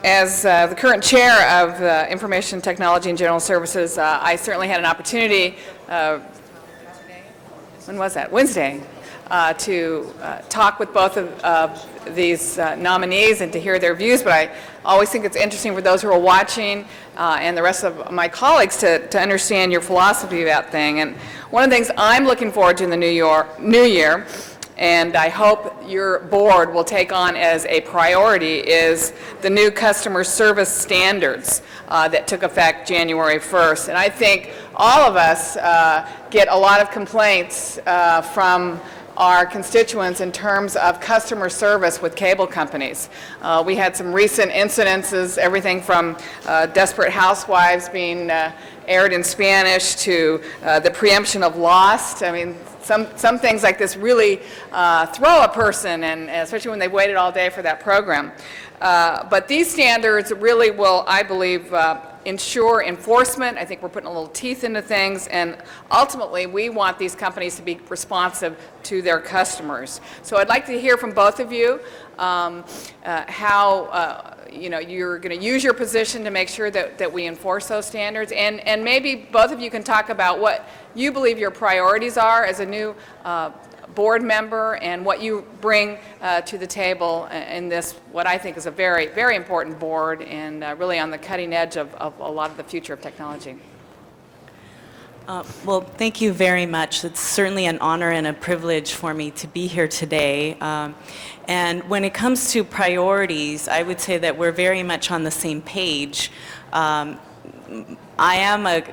As the current chair of Information Technology and General Services, I certainly had an opportunity, when was that? Wednesday, to talk with both of these nominees and to hear their views, but I always think it's interesting for those who are watching and the rest of my colleagues to understand your philosophy about things. And one of the things I'm looking forward to in the new year, and I hope your board will take on as a priority, is the new customer service standards that took effect January 1st. And I think all of us get a lot of complaints from our constituents in terms of customer service with cable companies. We had some recent incidences, everything from Desperate Housewives being aired in Spanish to the preemption of Lost. I mean, some things like this really throw a person, and especially when they've waited all day for that program. But these standards really will, I believe, ensure enforcement. I think we're putting a little teeth into things, and ultimately we want these companies to be responsive to their customers. So I'd like to hear from both of you how you're going to use your position to make sure that we enforce those standards, and maybe both of you can talk about what you believe your priorities are as a new board member and what you bring to the table in this, what I think is a very, very important board and really on the cutting edge of a lot of the future of technology. Well, thank you very much. It's certainly an honor and a privilege for me to be here today. And when it comes to priorities, I would say that we're very much on the same page. I am a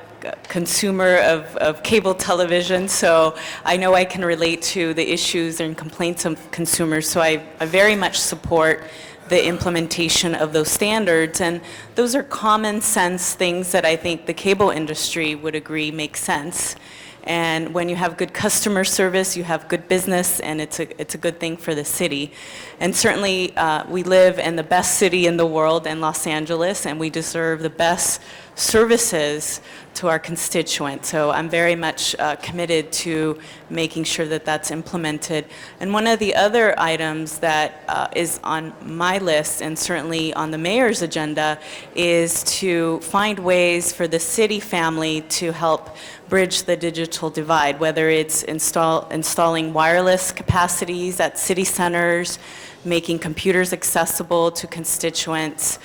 consumer of cable television, so I know I can relate to the issues and complaints of consumers, so I very much support the implementation of those standards, and those are common sense things that I think the cable industry would agree make sense. And when you have good customer service, you have good business, and it's a good thing for the city. And certainly, we live in the best city in the world, in Los Angeles, and we deserve the best services to our constituents. So I'm very much committed to making sure that that's implemented. And one of the other items that is on my list, and certainly on the mayor's agenda, is to find ways for the city family to help bridge the digital divide, whether it's installing wireless capacities at city centers, making computers accessible to constituents.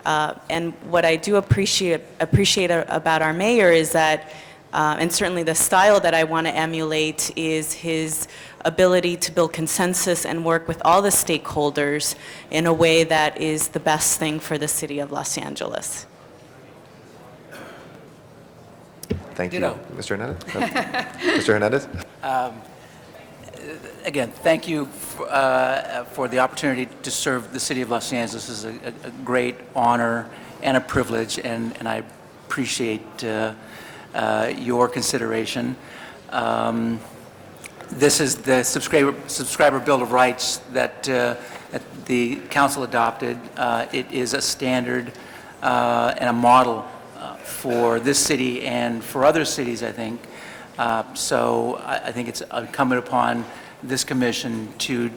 And what I do appreciate about our mayor is that, and certainly the style that I want to emulate, is his ability to build consensus and work with all the stakeholders in a way that is the best thing for the city of Los Angeles. Thank you. Mr. Hernandez? Mr. Hernandez? Again, thank you for the opportunity to serve the city of Los Angeles. This is a great honor and a privilege, and I appreciate your consideration. This is the subscriber Bill of Rights that the council adopted. It is a standard and a model for this city and for other cities, I think. So I think it's incumbent upon this commission to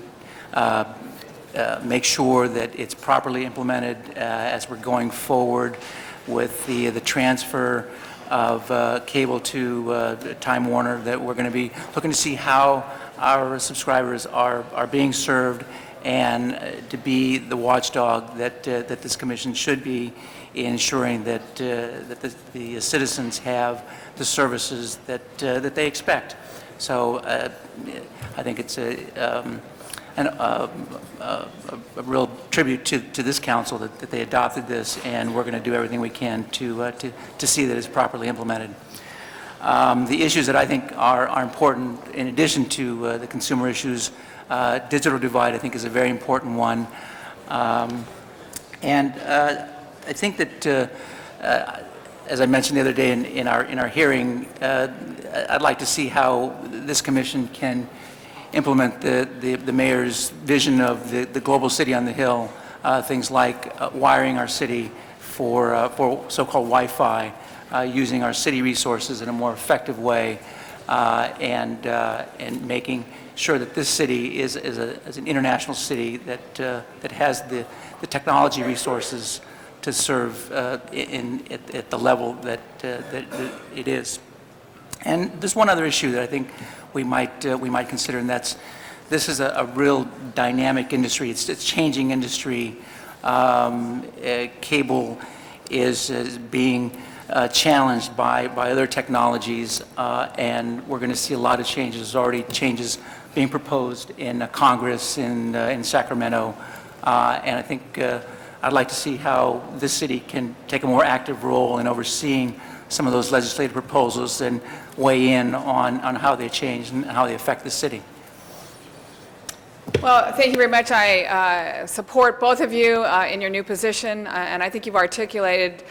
make sure that it's properly implemented as we're going forward with the transfer of cable to Time Warner, that we're going to be looking to see how our subscribers are being served, and to be the watchdog that this commission should be, ensuring that the citizens have the services that they expect. So I think it's a real tribute to this council that they adopted this, and we're going to do everything we can to see that it's properly implemented. The issues that I think are important, in addition to the consumer issues, digital divide I think is a very important one. And I think that, as I mentioned the other day in our hearing, I'd like to see how this commission can implement the mayor's vision of the global city on the hill, things like wiring our city for so-called Wi-Fi, using our city resources in a more effective way, and making ensure that this city is an international city that has the technology resources to serve at the level that it is. And there's one other issue that I think we might consider, and this is a real dynamic industry. It's a changing industry. Cable is being challenged by other technologies, and we're going to see a lot of changes. There's already changes being proposed in Congress in Sacramento, and I think I'd like to see how this city can take a more active role in overseeing some of those legislative proposals and weigh in on how they change and how they affect the city. Well, thank you very much. I support both of you in your new position, and I think you've articulated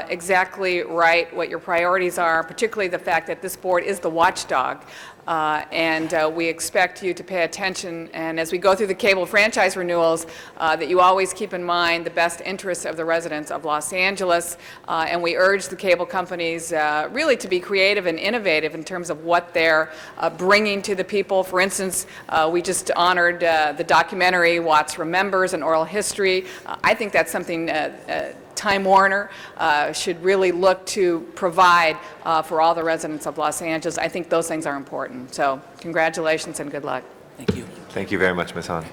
exactly right what your priorities are, particularly the fact that this board is the watchdog. And we expect you to pay attention, and as we go through the cable franchise renewals, that you always keep in mind the best interests of the residents of Los Angeles, and we urge the cable companies really to be creative and innovative in terms of what they're bringing to the people. For instance, we just honored the documentary Watts Remembers, an oral history. I think that's something Time Warner should really look to provide for all the residents of Los Angeles. I think those things are important. So congratulations and good luck. Thank you. Thank you very much, Ms. Hahn.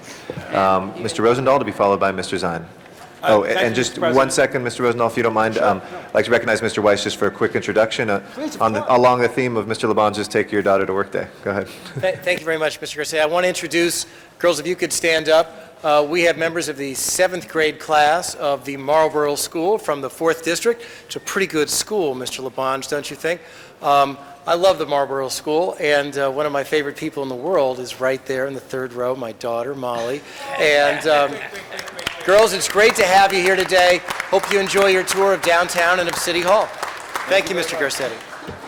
Mr. Rosendahl to be followed by Mr. Zine. Oh, and just 1 second, Mr. Rosendahl, if you don't mind. I'd like to recognize Mr. Weiss just for a quick introduction. Along the theme of Mr. Labange's Take Your Daughter to Work Day. Go ahead. Thank you very much, Mr. Garcia. I want to introduce, girls, if you could stand up. We have members of the 7th grade class of the Marlborough School from the 4th District. It's a pretty good school, Mr. Labange, don't you think? I love the Marlborough School, and one of my favorite people in the world is right there in the 3rd row, my daughter, Molly. And girls, it's great to have you here today. Hope you enjoy your tour of downtown and of City Hall. Thank you, Mr. Garcetti.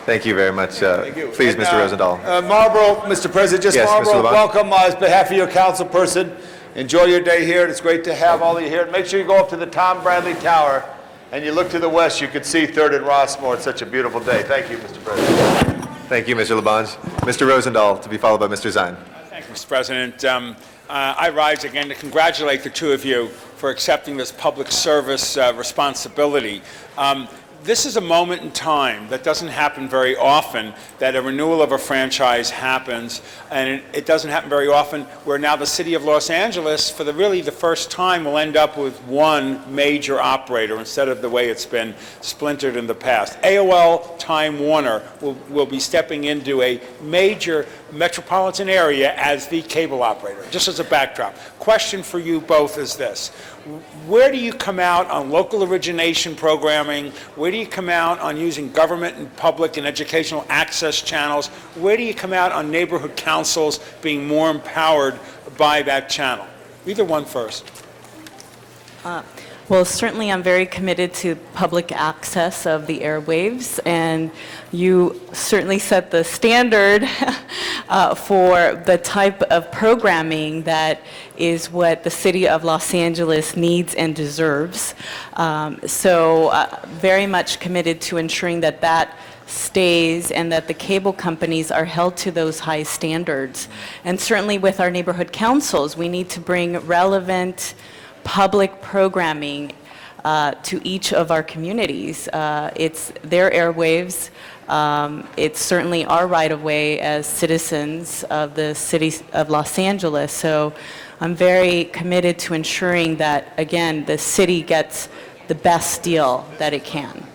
Thank you very much. Please, Mr. Rosendahl. Marlborough, Mr. President, just Yes, Mr. Marlborough, Labange. welcome on behalf of your council person. Enjoy your day here. It's great to have all of you here. Make sure you go up to the Tom Bradley Tower and you look to the west. You can see 3rd and Rossmore. It's such a beautiful day. Thank you, Mr. President. Thank you, Mr. Labange. Mr. Rosendahl to be followed by Mr. Zine. Thank you, Mr. President. I rise again to congratulate the two of you for accepting this public service responsibility. This is a moment in time that doesn't happen very often, that a renewal of a franchise happens, and it doesn't happen very often where now the city of Los Angeles, for really the first time, will end up with one major operator instead of the way it's been splintered in the past. AOL Time Warner will be stepping into a major metropolitan area as the cable operator. Just as a backdrop, question for you both is this. Where do you come out on local origination programming? Where do you come out on using government and public and educational access channels? Where do you come out on neighborhood councils being more empowered by that channel? Either one first. Well, certainly I'm very committed to public access of the airwaves, and you certainly set the standard for the type of programming that is what the city of Los Angeles needs and deserves. So very much committed to ensuring that that stays and that the cable companies are held to those high standards. And certainly with our neighborhood councils, we need to bring relevant public programming to each of our communities. It's their airwaves. It's certainly our right-of-way as citizens of the city of Los Angeles. So I'm very committed to ensuring that, again, the city gets the best deal that it can.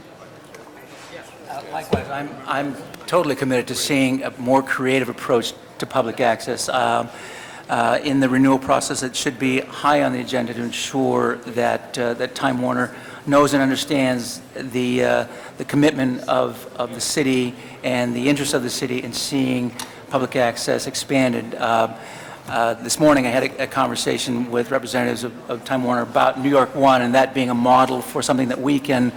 Likewise, I'm totally committed to seeing a more creative approach to public access. In the renewal process, it should be high on the agenda to ensure that that Time Warner knows and understands the commitment of the city and the interest of the city in seeing public access expanded. This morning, I had a conversation with representatives of Time Warner about New York One, and that being a model for something that we can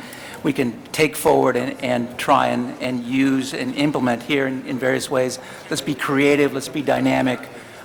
take forward and try and use and implement here in various ways. Let's be creative. Let's be dynamic.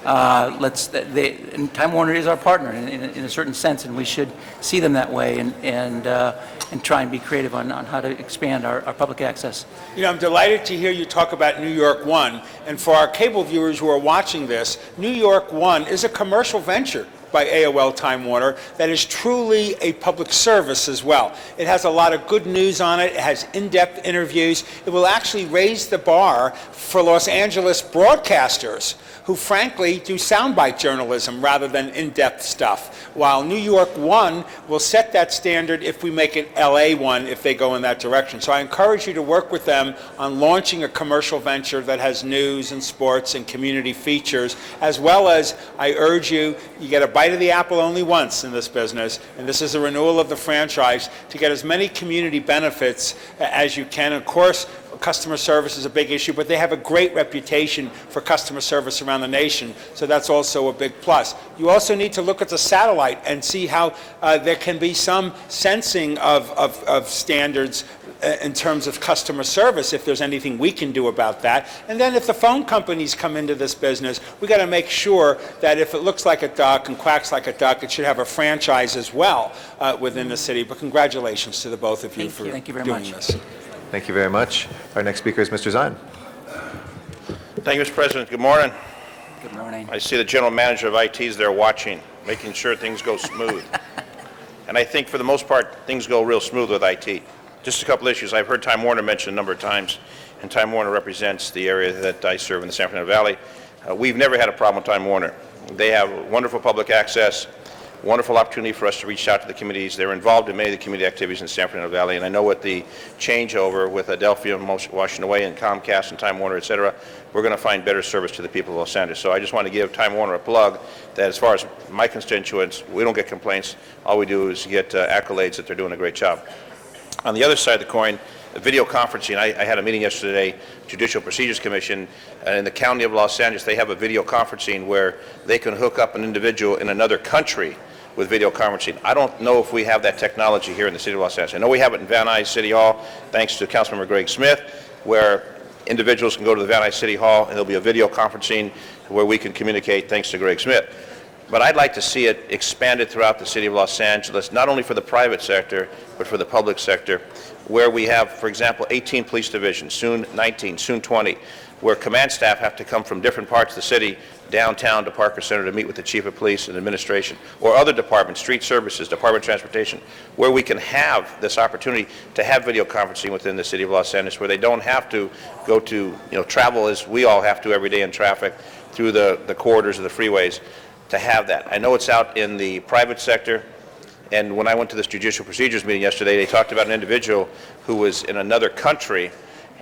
and Time Warner is our partner in a certain sense, and we should see them that way and try and be creative on how to expand our public access. You know, I'm delighted to hear you talk about New York One. And for our cable viewers who are watching this, New York One is a commercial venture by AOL Time Warner that is truly a public service as well. It has a lot of good news on it. It has in-depth interviews. It will actually raise the bar for Los Angeles broadcasters who frankly do soundbite journalism rather than in-depth stuff, while New York One will set that standard if we make it LA One if they go in that direction. So I encourage you to work with them on launching a commercial venture that has news and sports and community features, as well as I urge you get a bite of the apple only once in this business, and this is a renewal of the franchise, to get as many community benefits as you can. Of course, customer service is a big issue, but they have a great reputation for customer service around the nation, so that's also a big plus. You also need to look at the satellite and see how there can be some sensing of standards in terms of customer service, if there's anything we can do about that. And then if the phone companies come into this business, we got to make sure that if it looks like a duck and quacks like a duck, it should have a franchise as well within the city. But congratulations to the both of you for doing this. Thank you very much. Our next speaker is Mr. Zine. Thank you, Mr. President. Good morning. Good morning. I see the general manager of IT is there watching, making sure things go smooth. And I think for the most part, things go real smooth with IT. Just a couple issues. I've heard Time Warner mentioned a number of times, and Time Warner represents the area that I serve in the San Fernando Valley. We've never had a problem with Time Warner. They have wonderful public access, wonderful opportunity for us to reach out to the communities. They're involved in many of the community activities in the San Fernando Valley, and I know with the changeover with Adelphia washing away and Comcast and Time Warner, et cetera, we're going to find better service to the people of Los Angeles. So I just want to give Time Warner a plug that as far as my constituents, we don't get complaints. All we do is get accolades that they're doing a great job. On the other side of the coin, video conferencing, I had a meeting yesterday, Judicial Procedures Commission, in the County of Los Angeles, they have a video conferencing where they can hook up an individual in another country with video conferencing. I don't know if we have that technology here in the city of Los Angeles. I know we have it in Van Nuys City Hall, thanks to Councilmember Greg Smith, where individuals can go to the Van Nuys City Hall and there'll be a video conferencing where we can communicate thanks to Greg Smith. But I'd like to see it expanded throughout the city of Los Angeles, not only for the private sector, but for the public sector, where we have, for example, 18 police divisions, soon 19, soon 20, where command staff have to come from different parts of the city downtown to Parker Center to meet with the chief of police and administration, or other departments, street services, Department of Transportation, where we can have this opportunity to have video conferencing within the city of Los Angeles, where they don't have to go to, travel as we all have to every day in traffic through the corridors of the freeways to have that. I know it's out in the private sector, and when I went to this judicial procedures meeting yesterday, they talked about an individual who was in another country,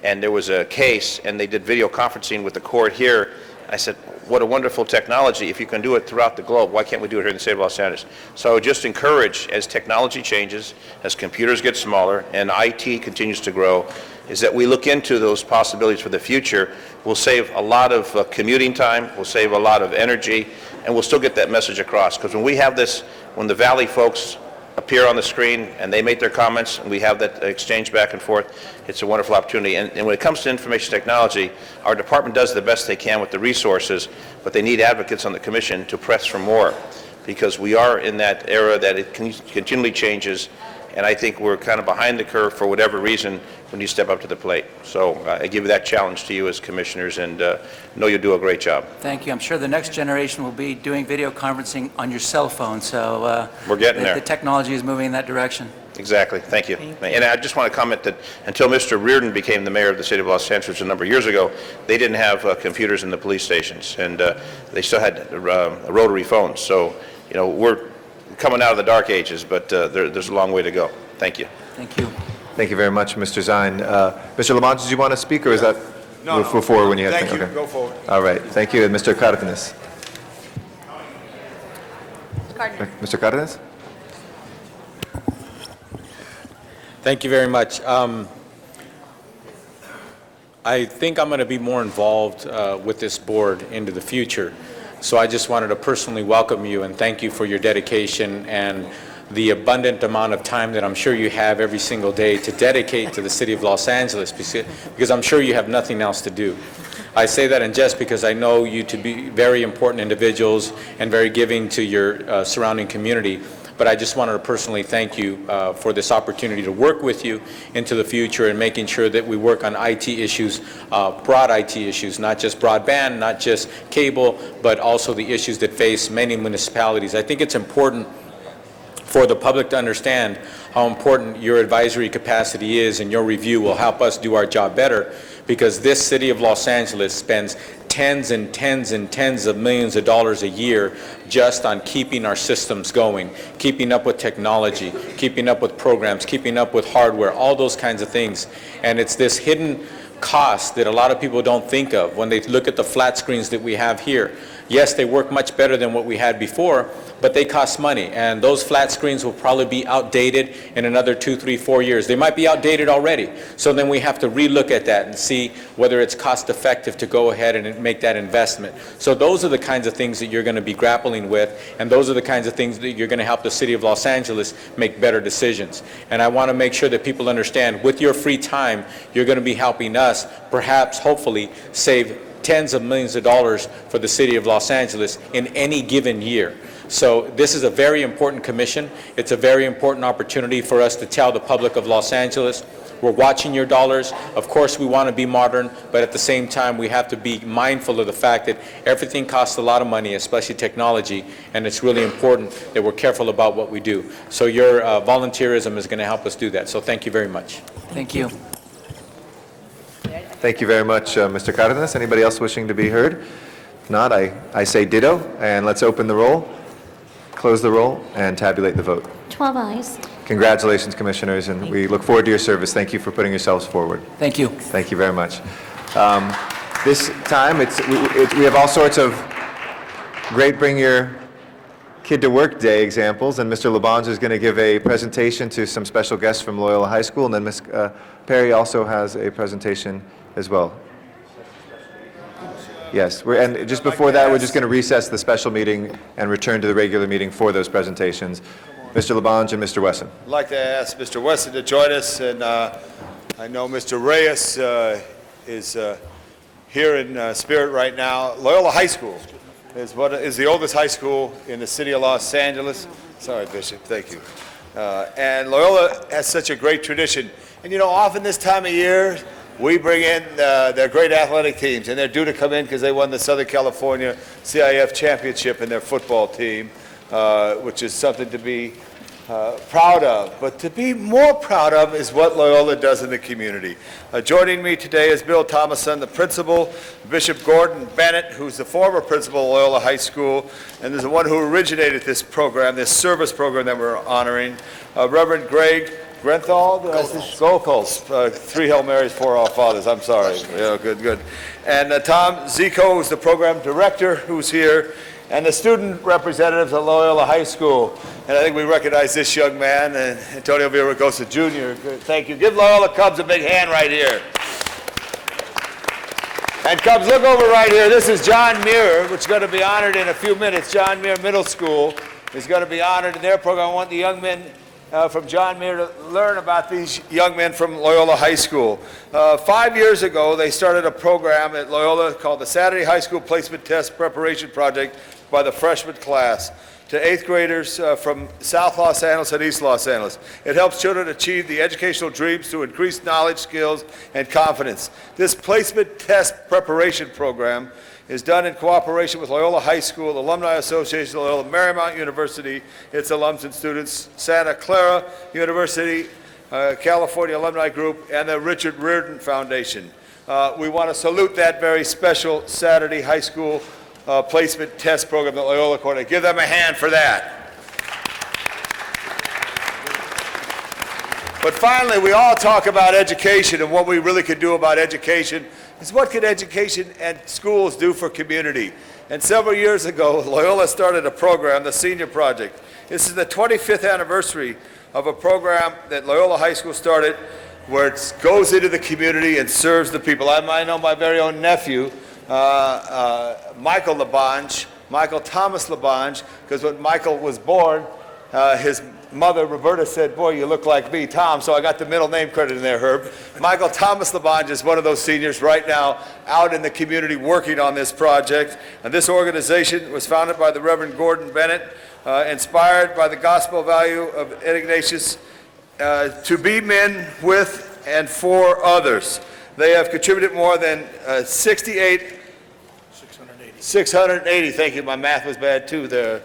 and there was a case, and they did video conferencing with the court here. I said, what a wonderful technology. If you can do it throughout the globe, why can't we do it here in the state of Los Angeles? So I would just encourage, as technology changes, as computers get smaller, and IT continues to grow, is that we look into those possibilities for the future. We'll save a lot of commuting time, we'll save a lot of energy, and we'll still get that message across. Because when we have this, when the Valley folks appear on the screen and they make their comments and we have that exchange back and forth, it's a wonderful opportunity. And when it comes to information technology, our department does the best they can with the resources, but they need advocates on the commission to press for more, because we are in that era that it continually changes, and I think we're kind of behind the curve for whatever reason when you step up to the plate. So I give that challenge to you as commissioners, and know you'll do a great job. Thank you. I'm sure the next generation will be doing video conferencing on your cell phone, so we're getting there. The technology is moving in that direction. Exactly. Thank you. And I just want to comment that until Mr. Reardon became the mayor of the city of Los Angeles a number of years ago, they didn't have computers in the police stations, and they still had rotary phones. So, we're coming out of the dark ages, but there's a long way to go. Thank you. Thank you. Thank you very much, Mr. Zine. Mr. Lamont, did you want to speak, or is that before when you had? Thank you. Okay. Go forward. All right. Thank you. And Mr. Cardenas. Mr. Cardenas? Thank you very much. I think I'm going to be more involved with this board into the future. So I just wanted to personally welcome you and thank you for your dedication and the abundant amount of time that I'm sure you have every single day to dedicate to the city of Los Angeles, because I'm sure you have nothing else to do. I say that in jest because I know you to be very important individuals and very giving to your surrounding community. But I just wanted to personally thank you for this opportunity to work with you into the future and making sure that we work on IT issues, broad IT issues, not just broadband, not just cable, but also the issues that face many municipalities. I think it's important for the public to understand how important your advisory capacity is, and your review will help us do our job better, because this city of Los Angeles spends tens and tens and tens of millions of dollars a year just on keeping our systems going, keeping up with technology, keeping up with programs, keeping up with hardware, all those kinds of things. And it's this hidden cost that a lot of people don't think of when they look at the flat screens that we have here. Yes, they work much better than what we had before, but they cost money, and those flat screens will probably be outdated in another 2, 3, 4 years. They might be outdated already. So then we have to relook at that and see whether it's cost effective to go ahead and make that investment. So those are the kinds of things that you're going to be grappling with, and those are the kinds of things that you're going to help the city of Los Angeles make better decisions. And I want to make sure that people understand, with your free time, you're going to be helping us, perhaps, hopefully, save tens of millions of dollars for the city of Los Angeles in any given year. So this is a very important commission. It's a very important opportunity for us to tell the public of Los Angeles, we're watching your dollars. Of course, we want to be modern, but at the same time, we have to be mindful of the fact that everything costs a lot of money, especially technology, and it's really important that we're careful about what we do. So your volunteerism is going to help us do that. So thank you very much. Thank you. Thank you very much, Mr. Cardenas. Anybody else wishing to be heard? If not, I say ditto, and let's open the roll, close the roll, and tabulate the vote. 12 ayes. Congratulations, Commissioners, and we look forward to your service. Thank you for putting yourselves forward. Thank you. Thank you very much. This time, we have all sorts of great Bring Your Kid to Work Day examples, and Mr. Labange is going to give a presentation to some special guests from Loyola High School, and then Ms. Perry also has a presentation as well. Yes, and just before that, we're just going to recess the special meeting and return to the regular meeting for those presentations. Mr. Labange and Mr. Wesson. I'd like to ask Mr. Wesson to join us, and I know Mr. Reyes is here in spirit right now. Loyola High School is the oldest high school in the city of Los Angeles. Sorry, Bishop, thank you. And Loyola has such a great tradition. And you know, often this time of year, we bring in their great athletic teams, and they're due to come in because they won the Southern California CIF championship in their football team, which is something to be proud of. But to be more proud of is what Loyola does in the community. Joining me today is Bill Thomason, the principal, Bishop Gordon Bennett, who's the former principal of Loyola High School, and is the one who originated this program, this service program that we're honoring, Reverend Greg Grenthal, Goethals, 3 Hail Marys, 4 Our Fathers, I'm sorry. Yeah, good. And Tom Zico, who's the program director, who's here, and the student representatives at Loyola High School. And I think we recognize this young man, and Antonio Villaraigosa Jr. Thank you. Give Loyola Cubs a big hand right here. And Cubs, look over right here. This is John Muir, which is going to be honored in a few minutes. John Muir Middle School is going to be honored in their program. I want the young men from John Muir to learn about these young men from Loyola High School. 5 years ago, they started a program at Loyola called the Saturday High School Placement Test Preparation Project by the freshman class to 8th graders from South Los Angeles and East Los Angeles. It helps children achieve the educational dreams through increased knowledge, skills, and confidence. This placement test preparation program is done in cooperation with Loyola High School, the Alumni Association, Loyola Marymount University, its alums and students, Santa Clara University, California Alumni Group, and the Richard Riordan Foundation. We want to salute that very special Saturday High School placement test program that Loyola coordinated. Give them a hand for that. But finally, we all talk about education, and what we really could do about education is what could education and schools do for community. And several years ago, Loyola started a program, the Senior Project. This is the 25th anniversary of a program that Loyola High School started where it goes into the community and serves the people. I know my very own nephew, Michael Labange, Michael Thomas Labange, because when Michael was born, his mother, Roberta, said, boy, you look like me, Tom, so I got the middle name credit in there, Herb. Michael Thomas Labange is one of those seniors right now out in the community working on this project. And this organization was founded by the Reverend Gordon Bennett, inspired by the gospel value of Ignatius, to be men with and for others. They have contributed more than 680, thank you, my math was bad too there,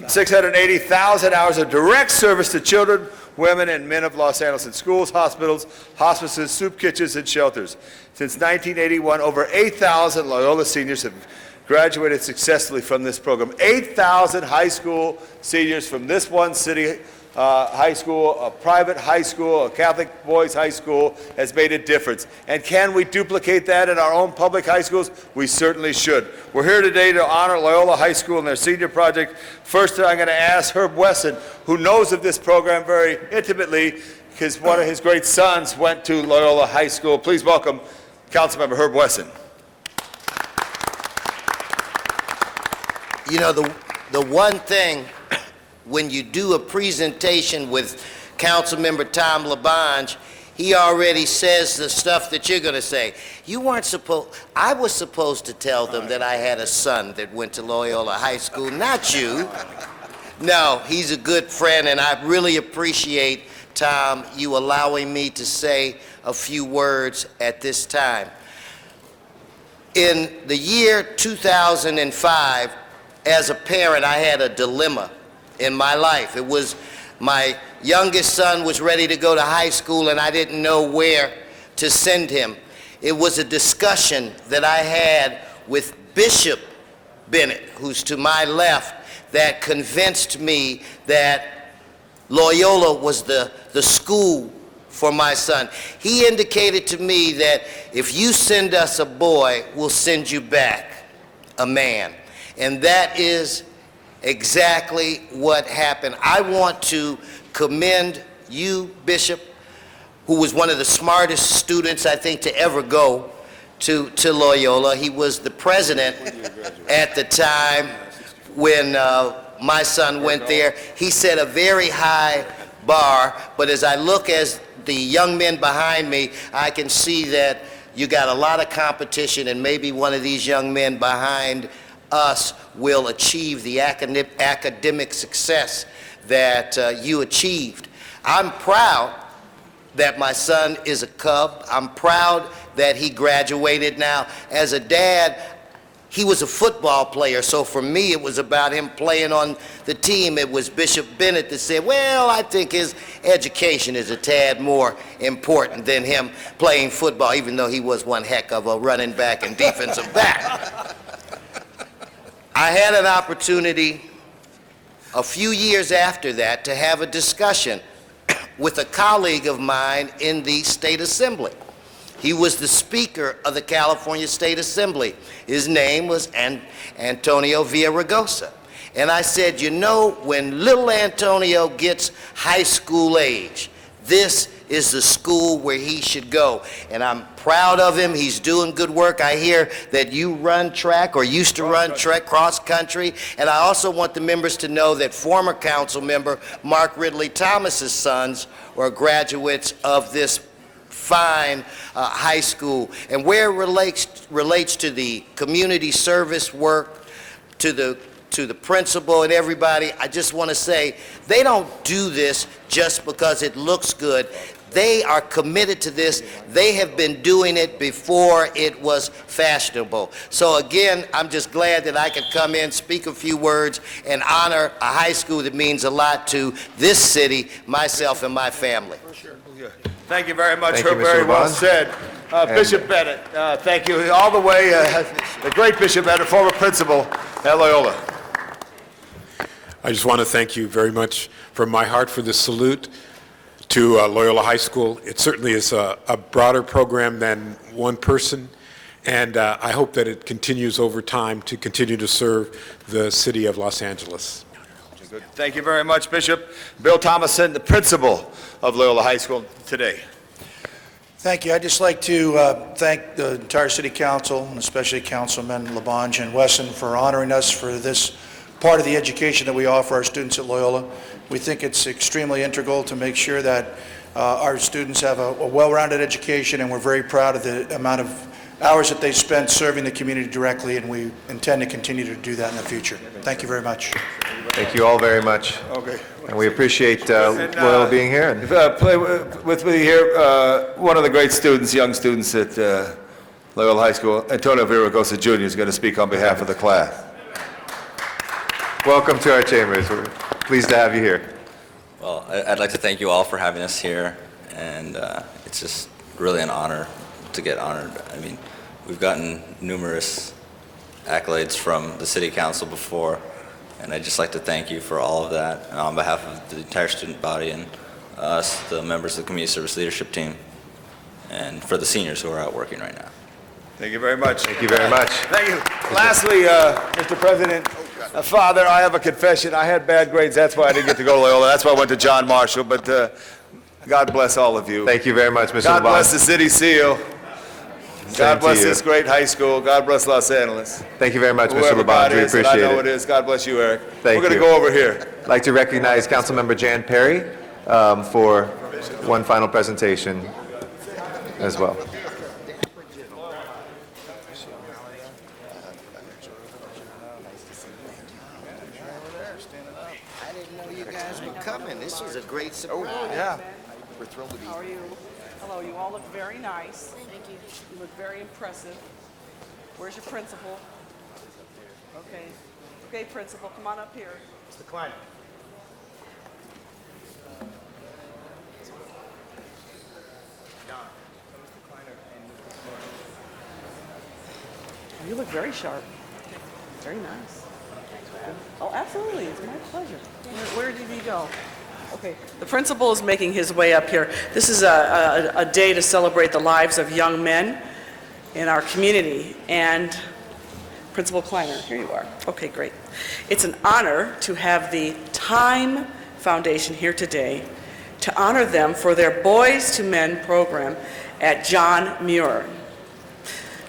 680,000 hours of direct service to children, women, and men of Los Angeles in schools, hospitals, hospices, soup kitchens, and shelters. Since 1981, over 8,000 Loyola seniors have graduated successfully from this program. 8,000 high school seniors from this one city high school, a private high school, a Catholic boys high school, has made a difference. And can we duplicate that in our own public high schools? We certainly should. We're here today to honor Loyola High School and their senior project. First, I'm going to ask Herb Wesson, who knows of this program very intimately, because one of his great sons went to Loyola High School. Please welcome Councilmember Herb Wesson. You know, the one thing when you do a presentation with Councilmember Tom Labange, he already says the stuff that you're going to say. You weren't supposed, I was supposed to tell them that I had a son that went to Loyola High School, not you. No, he's a good friend, and I really appreciate, Tom, you allowing me to say a few words at this time. In the year 2005, as a parent, I had a dilemma in my life. It was my youngest son was ready to go to high school and I didn't know where to send him. It was a discussion that I had with Bishop Bennett, who's to my left, that convinced me that Loyola was the school for my son. He indicated to me that if you send us a boy, we'll send you back a man. And that is exactly what happened. I want to commend you, Bishop, who was one of the smartest students, I think, to ever go to Loyola. He was the president at the time when my son went there. He set a very high bar, but as I look as the young men behind me, I can see that you got a lot of competition, and maybe one of these young men behind us will achieve the academic success that you achieved. I'm proud that my son is a Cub. I'm proud that he graduated. Now, as a dad, he was a football player, so for me it was about him playing on the team. It was Bishop Bennett that said, well, I think his education is a tad more important than him playing football, even though he was one heck of a running back and defensive back. I had an opportunity a few years after that to have a discussion with a colleague of mine in the State Assembly. He was the Speaker of the California State Assembly. His name was Antonio Villaraigosa. And I said, you know, when little Antonio gets high school age, this is the school where he should go. And I'm proud of him. He's doing good work. I hear that you run track or used to run track cross country. And I also want the members to know that former council member Mark Ridley Thomas's sons are graduates of this fine high school. And where it relates to the community service work, to the principal and everybody, I just want to say they don't do this just because it looks good. They are committed to this. They have been doing it before it was fashionable. So again, I'm just glad that I could come in, speak a few words, and honor a high school that means a lot to this city, myself, and my family. Thank you very much, Thank you, Herb. Mr. Very well Labange. said. Bishop Bennett, thank you all the way. The great Bishop Bennett, former principal at Loyola. I just want to thank you very much from my heart for this salute to Loyola High School. It certainly is a broader program than one person, and I hope that it continues over time to continue to serve the city of Los Angeles. Good. Thank you very much, Bishop. Bill Thomason, the principal of Loyola High School today. Thank you. I'd just like to thank the entire City Council, and especially Councilmen Labange and Wesson, for honoring us for this part of the education that we offer our students at Loyola. We think it's extremely integral to make sure that our students have a well-rounded education, and we're very proud of the amount of hours that they spent serving the community directly, and we intend to continue to do that in the future. Thank you very much. Thank you all very much. Okay. And we appreciate Loyola being here. And Play with me here, one of the great students, young students at Loyola High School, Antonio Villaraigosa Jr. is going to speak on behalf of the class. welcome to our chambers. We're pleased to have you here. Well, I'd like to thank you all for having us here, and it's just really an honor to get honored. I mean, we've gotten numerous accolades from the City Council before, and I'd just like to thank you for all of that on behalf of the entire student body and us, the members of the Community Service Leadership Team, and for the seniors who are out working right now. Thank you very much. Thank you very much. Thank you. Lastly, Mr. President, Father, I have a confession. I had bad grades. That's why I didn't get to go to Loyola. That's why I went to John Marshall. But God bless all of you. Thank you very much, Mr. God Laban. bless the City Seal. Same God bless to you. this great high school. God bless Los Angeles. Thank you very much, Mr. Whoever Laban. God We is, and appreciate I know it. it is. God bless you, Eric. Thank We're going to you. go over here. I'd like to recognize Councilmember Jan Perry for one final presentation as well. I didn't know you guys were coming. This was a great surprise. Yeah. We're thrilled to be How are you? Hello, you all look very nice. Thank you. You look very impressive. Where's your principal? Okay. Okay, principal, come on up here. Mr. Kleiner. You look very sharp. Very nice. Oh, absolutely. It's my pleasure. Where did he go? Okay. The principal is making his way up here. This is a day to celebrate the lives of young men in our community. And Principal Kleiner, here you are. Okay, great. It's an honor to have the Time Foundation here today to honor them for their Boys to Men program at John Muir.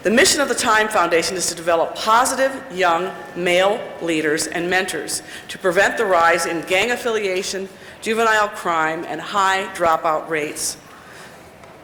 The mission of the Time Foundation is to develop positive young male leaders and mentors to prevent the rise in gang affiliation, juvenile crime, and high dropout rates.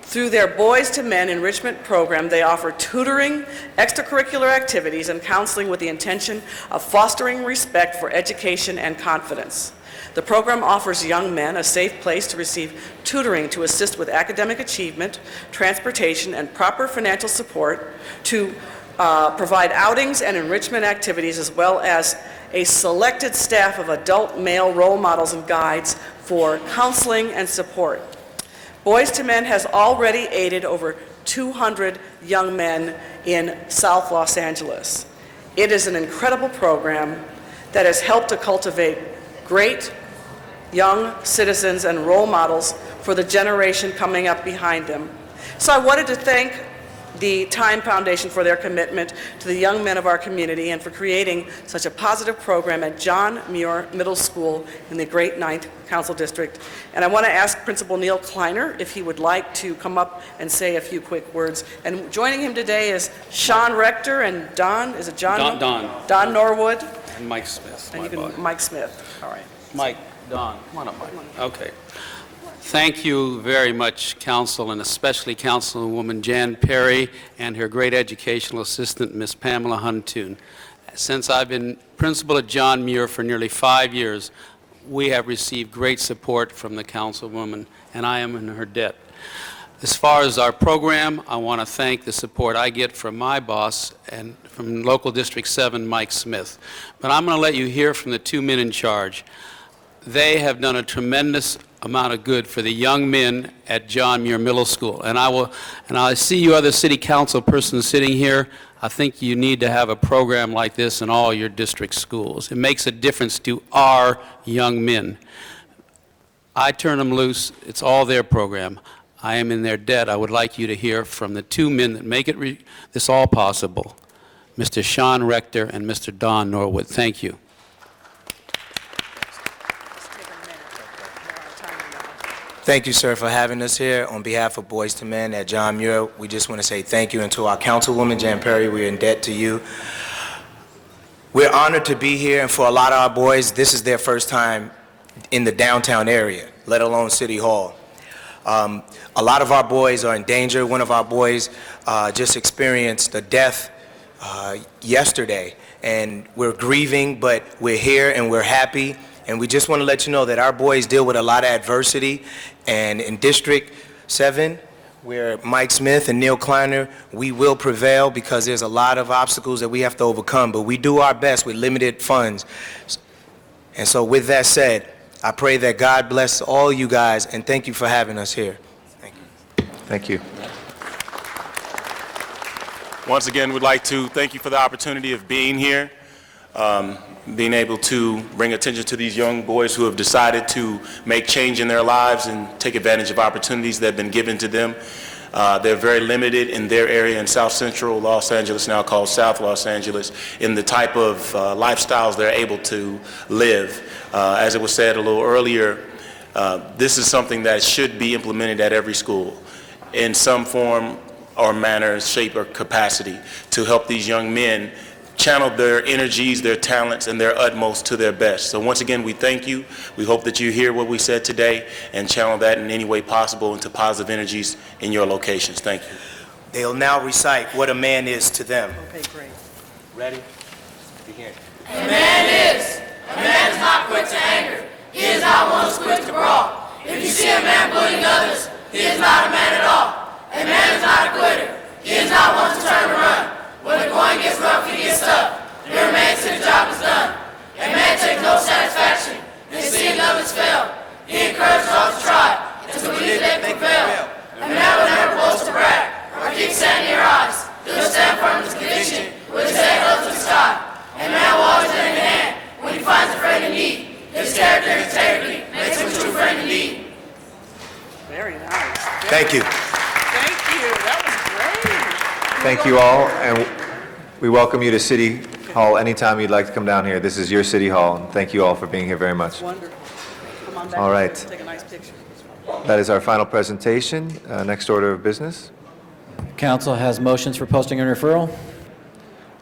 Through their Boys to Men enrichment program, they offer tutoring, extracurricular activities, and counseling with the intention of fostering respect for education and confidence. The program offers young men a safe place to receive tutoring to assist with academic achievement, transportation, and proper financial support, to provide outings and enrichment activities, as well as a selected staff of adult male role models and guides for counseling and support. Boys to Men has already aided over 200 young men in South Los Angeles. It is an incredible program that has helped to cultivate great young citizens and role models for the generation coming up behind them. So I wanted to thank the Time Foundation for their commitment to the young men of our community and for creating such a positive program at John Muir Middle School in the Great Ninth Council District. And I want to ask Principal Neil Kleiner if he would like to come up and say a few quick words. And joining him today is Sean Rector and Don, is it John? Don Norwood. And Mike Smith. And you can, Mike Smith. All right. Mike, Don, come on up, Mike. Okay. Thank you very much, Council, and especially Councilwoman Jan Perry and her great educational assistant, Ms. Pamela Huntoon. Since I've been principal at John Muir for nearly 5 years, we have received great support from the Councilwoman, and I am in her debt. As far as our program, I want to thank the support I get from my boss and from Local District 7, Mike Smith. But I'm going to let you hear from the two men in charge. They have done a tremendous amount of good for the young men at John Muir Middle School. And I see you other city council persons sitting here. I think you need to have a program like this in all your district schools. It makes a difference to our young men. I turn them loose. It's all their program. I am in their debt. I would like you to hear from the two men that make it this all possible, Mr. Sean Rector and Mr. Don Norwood. Thank you. Thank you, sir, for having us here. On behalf of Boys to Men at John Muir, we just want to say thank you. And to our Councilwoman, Jan Perry, we're in debt to you. We're honored to be here, and for a lot of our boys, this is their first time in the downtown area, let alone City Hall. A lot of our boys are in danger. One of our boys just experienced a death yesterday, and we're grieving, but we're here and we're happy. And we just want to let you know that our boys deal with a lot of adversity, and in District 7, where Mike Smith and Neil Kleiner, we will prevail because there's a lot of obstacles that we have to overcome, but we do our best with limited funds. And so with that said, I pray that God bless all you guys, and thank you for having us here. Thank you. Once again, we'd like to thank you for the opportunity of being here, being able to bring attention to these young boys who have decided to make change in their lives and take advantage of opportunities that have been given to them. They're very limited in their area in South Central Los Angeles, now called South Los Angeles, in the type of lifestyles they're able to live. As it was said a little earlier, this is something that should be implemented at every school in some form or manner, shape, or capacity to help these young men channel their energies, their talents, and their utmost to their best. So once again, we thank you. We hope that you hear what we said today and channel that in any way possible into positive energies in your locations. Thank you. They'll now recite what a man is to them. Okay, great. Ready? Begin. A man is not quick to anger. He is not one who's quick to brawl. If you see a man bullying others, he is not a man at all. A man is not a quitter. He is not one to turn and run. When the going gets rough, he gets tough. He remains till the job is done. A man takes no satisfaction in seeing others fail. He encourages all to try and to believe they prevail. A man will never boast to brag or keep sand in your eyes. He'll stand firm in his conviction with his head up to the sky. A man will always lend a hand when he finds a friend in need. His character and integrity makes him a true friend indeed. Very nice. Thank you. Thank you. That was great. Thank you all, and we welcome you to City Hall anytime you'd like to come down here. This is your City Hall, and thank you all for being here very much. Wonderful. Come on back. All right. Take a nice picture. That is our final presentation. Next order of business. Council has motions for posting and referral.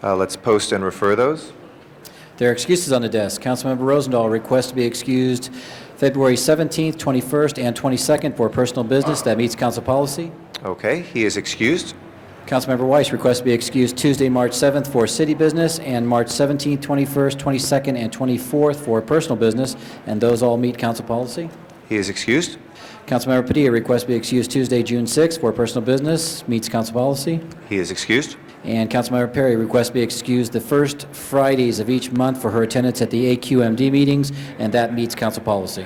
Let's post and refer those. There are excuses on the desk. Councilmember Rosendahl requests to be excused February 17th, 21st, and 22nd for personal business that meets council policy. Okay, he is excused. Councilmember Weiss requests to be excused Tuesday, March 7th for city business, and March 17th, 21st, 22nd, and 24th for personal business, and those all meet council policy. He is excused. Councilmember Padilla requests to be excused Tuesday, June 6th for personal business, meets council policy. He is excused. And Councilmember Perry requests to be excused the first Fridays of each month for her attendance at the AQMD meetings, and that meets council policy.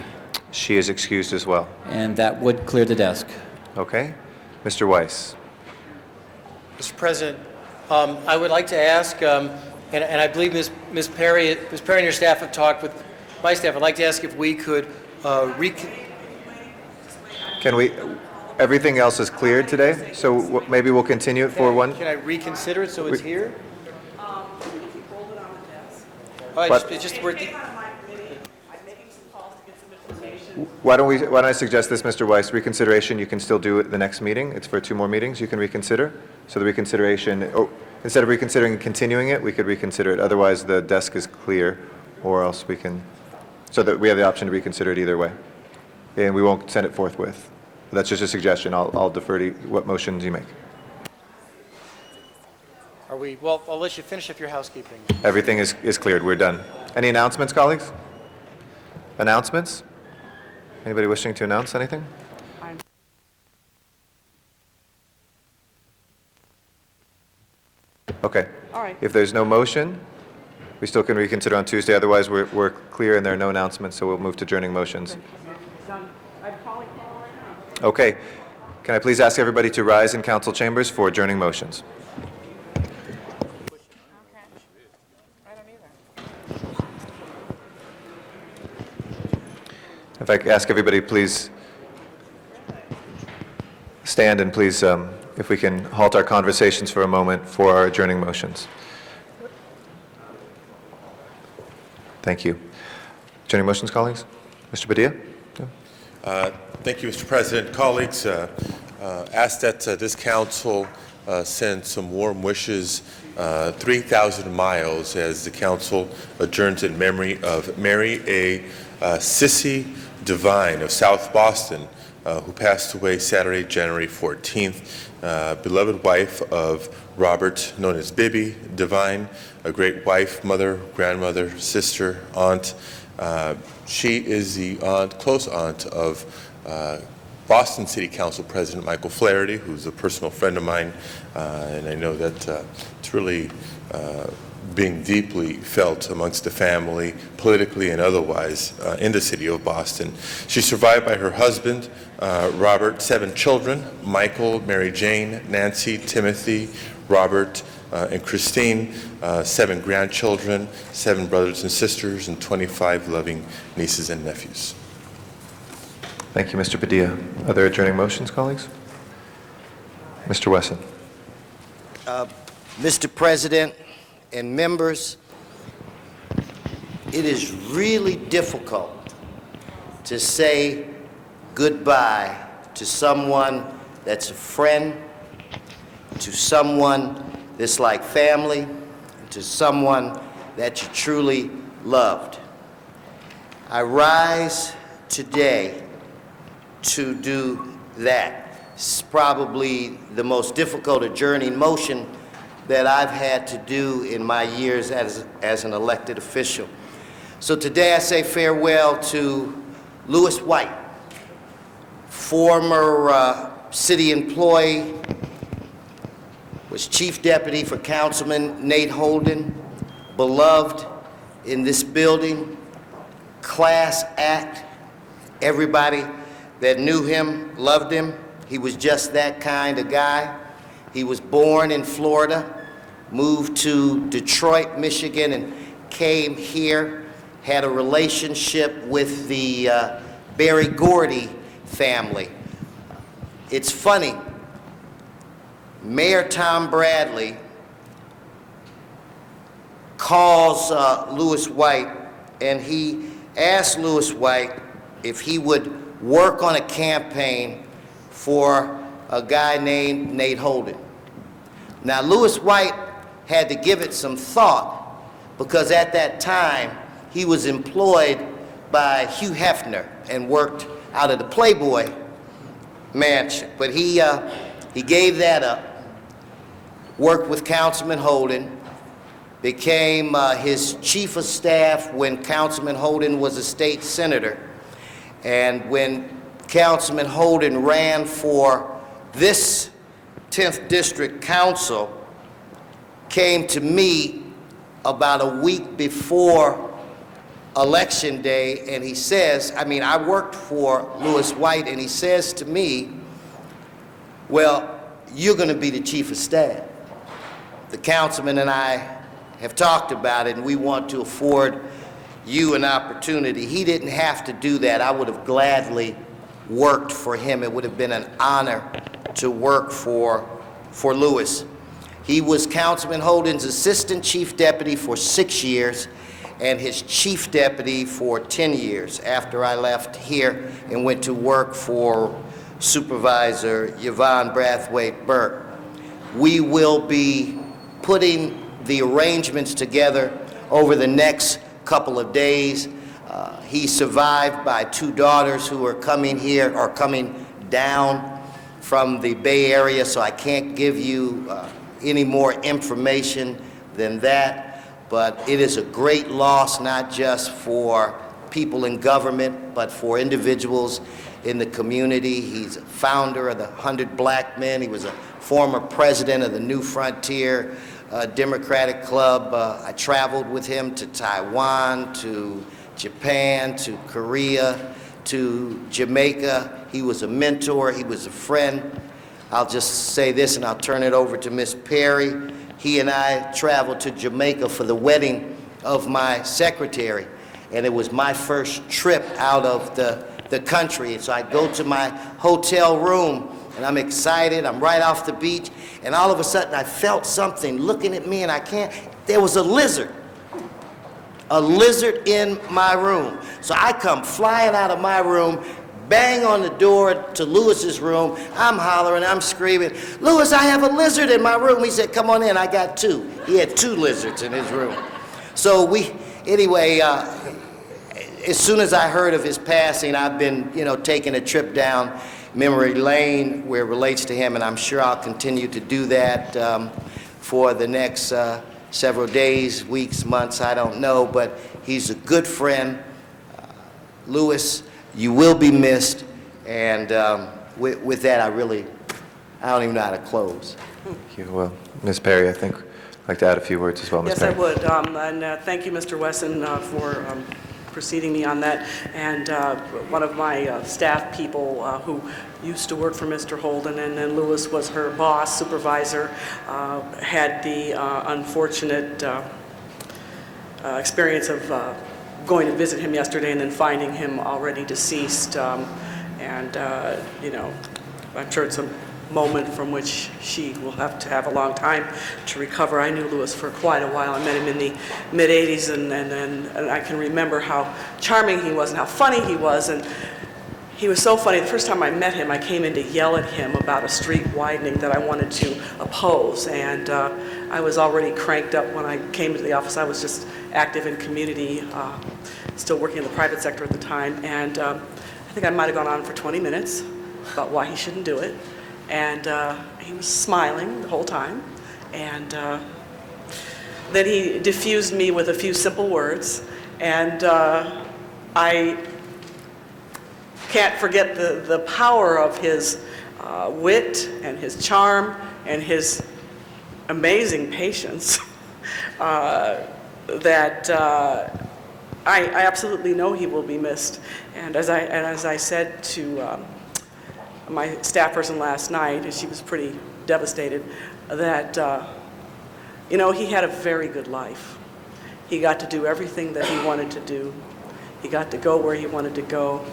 She is excused as well. And that would clear the desk. Okay. Mr. Weiss. Mr. President, I would like to ask, and I believe Ms. Perry and your staff have talked with my staff. I'd like to ask if we could Can we, everything else is cleared today, so maybe we'll continue it for one? Can I reconsider it so it's here? But- It's just, we're at the- Why don't I suggest this, Mr. Weiss, reconsideration, you can still do it the next meeting. It's for 2 more meetings you can reconsider. So the reconsideration, instead of reconsidering and continuing it, we could reconsider it. Otherwise, the desk is clear, or else we can, so that we have the option to reconsider it either way. And we won't send it forthwith. That's just a suggestion. I'll defer to what motions you make. Are we, well, I'll let you finish up your housekeeping. Everything is cleared. We're done. Any announcements, colleagues? Announcements? Anybody wishing to announce anything? Okay. All right. If there's no motion, we still can reconsider on Tuesday. Otherwise, we're clear and there are no announcements, so we'll move to adjourning motions. Okay. Can I please ask everybody to rise in council chambers for adjourning motions? If I could ask everybody, please stand and please, if we can halt our conversations for a moment for our adjourning motions. Thank you. Adjourning motions, colleagues? Mr. Padilla? Thank you, Mr. President. Colleagues, ask that this council send some warm wishes 3,000 miles as the council adjourns in memory of Mary A. Sissy Devine of South Boston, who passed away Saturday, January 14th, beloved wife of Robert, known as Bibi Devine, a great wife, mother, grandmother, sister, aunt. She is the close aunt of Boston City Council President Michael Flaherty, who's a personal friend of mine, and I know that it's really being deeply felt amongst the family, politically and otherwise, in the city of Boston. She's survived by her husband, Robert, 7 children, Michael, Mary Jane, Nancy, Timothy, Robert, and Christine, 7 grandchildren, 7 brothers and sisters, and 25 loving nieces and nephews. Thank you, Mr. Padilla. Are there adjourning motions, colleagues? Mr. Wesson. Mr. President and members, it is really difficult to say goodbye to someone that's a friend, to someone that's like family, to someone that you truly loved. I rise today to do that. It's probably the most difficult adjourning motion that I've had to do in my years as an elected official. So today I say farewell to Louis White, former city employee, was chief deputy for Councilman Nate Holden, beloved in this building, class act. Everybody that knew him loved him. He was just that kind of guy. He was born in Florida, moved to Detroit, Michigan, and came here, had a relationship with the Berry Gordy family. It's funny, Mayor Tom Bradley calls Louis White, and he asked Louis White if he would work on a campaign for a guy named Nate Holden. Now, Louis White had to give it some thought because at that time he was employed by Hugh Hefner and worked out of the Playboy Mansion. But he gave that up, worked with Councilman Holden, became his chief of staff when Councilman Holden was a state senator. And when Councilman Holden ran for this 10th District Council, came to me about a week before Election Day, and he says, I worked for Louis White, and he says to me, well, you're going to be the chief of staff. The councilman and I have talked about it, and we want to afford you an opportunity. He didn't have to do that. I would have gladly worked for him. It would have been an honor to work for Louis. He was Councilman Holden's assistant chief deputy for 6 years and his chief deputy for 10 years after I left here and went to work for Supervisor Yvonne Brathwaite Burke. We will be putting the arrangements together over the next couple of days. He's survived by 2 daughters who are coming here or coming down from the Bay Area, so I can't give you any more information than that. But it is a great loss, not just for people in government, but for individuals in the community. He's a founder of the 100 Black Men. He was a former president of the New Frontier Democratic Club. I traveled with him to Taiwan, to Japan, to Korea, to Jamaica. He was a mentor. He was a friend. I'll just say this, and I'll turn it over to Ms. Perry. He and I traveled to Jamaica for the wedding of my secretary, and it was my first trip out of the country. And so I go to my hotel room, and I'm excited. I'm right off the beach, and all of a sudden I felt something looking at me, and there was a lizard in my room. So I come flying out of my room, bang on the door to Louis's room. I'm hollering, I'm screaming, Louis, I have a lizard in my room. He said, come on in, I got 2. He had 2 lizards in his room. So anyway, as soon as I heard of his passing, I've been, taking a trip down memory lane where it relates to him, and I'm sure I'll continue to do that for the next several days, weeks, months, I don't know, but he's a good friend. Louis, you will be missed, and with that, I don't even know how to close. Thank you. Well, Ms. Perry, I think I'd like to add a few words as well, Ms. Yes, Perry. I would. And thank you, Mr. Wesson, for preceding me on that. And one of my staff people who used to work for Mr. Holden, and then Louis was her boss, supervisor, had the unfortunate experience of going to visit him yesterday and then finding him already deceased. I'm sure it's a moment from which she will have to have a long time to recover. I knew Louis for quite a while. I met him in the mid-'80s, and I can remember how charming he was and how funny he was. And he was so funny. The first time I met him, I came in to yell at him about a street widening that I wanted to oppose. And I was already cranked up when I came into the office. I was just active in community, still working in the private sector at the time. And I think I might have gone on for 20 minutes about why he shouldn't do it. And he was smiling the whole time. And then he diffused me with a few simple words. And I can't forget the power of his wit and his charm and his amazing patience that I absolutely know he will be missed. And as I said to my staff person last night, and she was pretty devastated, that he had a very good life. He got to do everything that he wanted to do. He got to go where he wanted to go.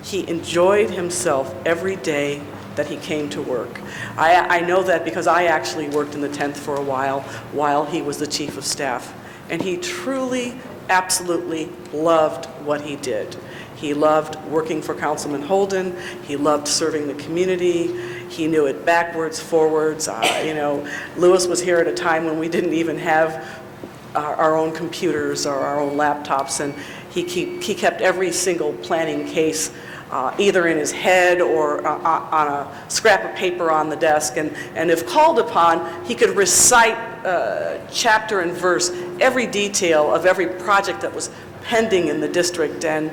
He enjoyed himself every day that he came to work. I know that because I actually worked in the 10th for a while he was the chief of staff. And he truly, absolutely loved what he did. He loved working for Councilman Holden. He loved serving the community. He knew it backwards, forwards. Louis was here at a time when we didn't even have our own computers or our own laptops, and he kept every single planning case either in his head or on a scrap of paper on the desk. And if called upon, he could recite chapter and verse every detail of every project that was pending in the district. And,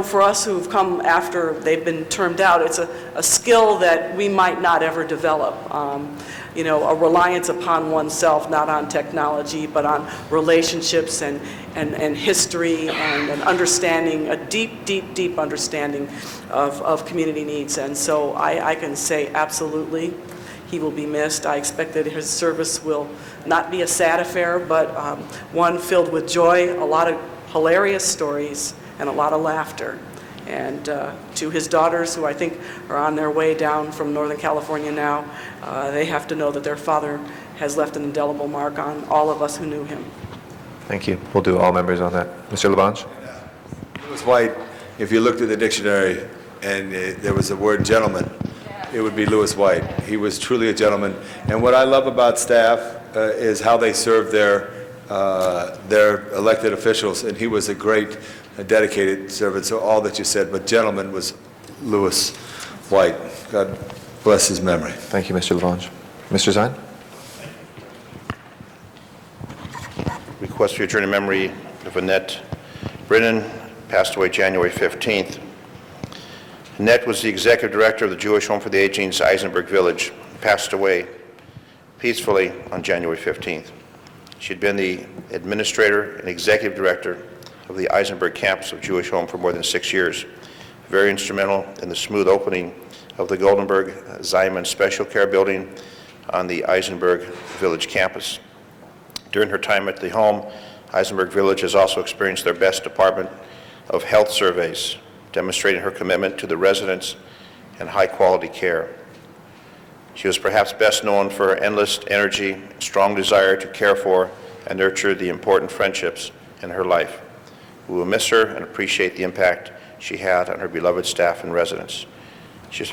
for us who've come after they've been termed out, it's a skill that we might not ever develop. A reliance upon oneself, not on technology, but on relationships and history and an understanding, a deep, deep, deep understanding of community needs. And so I can say absolutely he will be missed. I expect that his service will not be a sad affair, but one filled with joy, a lot of hilarious stories, and a lot of laughter. And to his daughters, who I think are on their way down from Northern California now, they have to know that their father has left an indelible mark on all of us who knew him. Thank you. We'll do all members on that. Mr. Labange? Louis White, if you looked at the dictionary and there was the word gentleman, it would be Louis White. He was truly a gentleman. And what I love about staff is how they serve their elected officials, and he was a great, dedicated servant. So all that you said, but gentleman, was Louis White. God bless his memory. Thank you, Mr. Labange. Mr. Zine? Request for your adjourned in memory of Annette Brennan, passed away January 15th. Annette was the executive director of the Jewish Home for the Aging's Eisenberg Village, passed away peacefully on January 15th. She had been the administrator and executive director of the Eisenberg campus of Jewish Home for more than 6 years, very instrumental in the smooth opening of the Goldenberg Ziman Special Care Building on the Eisenberg Village campus. During her time at the home, Eisenberg Village has also experienced their best Department of Health surveys, demonstrating her commitment to the residents and high-quality care. She was perhaps best known for her endless energy, strong desire to care for and nurture the important friendships in her life. We will miss her and appreciate the impact she had on her beloved staff and residents. She is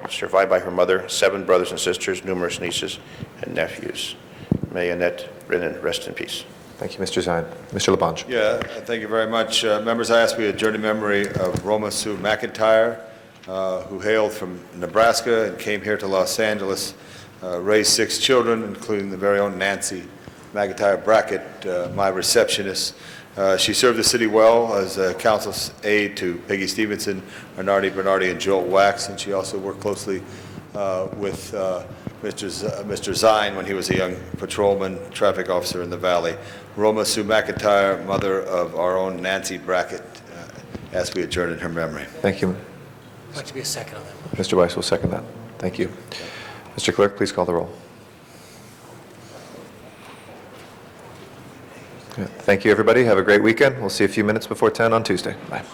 survived by her mother, 7 brothers and sisters, numerous nieces and nephews. May Annette Brennan rest in peace. Thank you, Mr. Zine. Mr. Labange. Yeah, thank you very much. Members, I ask for a journey memory of Roma Sue McIntyre, who hailed from Nebraska and came here to Los Angeles, raised 6 children, including the very own Nancy McIntyre Brackett, my receptionist. She served the city well as a council's aide to Peggy Stevenson, Bernardi, and Joel Wax, and she also worked closely with Mr. Zine when he was a young patrolman, traffic officer in the Valley. Roma Sue McIntyre, mother of our own Nancy Brackett, as we adjourn in her memory. Thank you. I'd like to be a second on that. Mr. Weiss will second that. Thank you. Mr. Clerk, please call the roll. Good. Thank you, everybody. Have a great weekend. We'll see you a few minutes before 10 on Tuesday. Bye.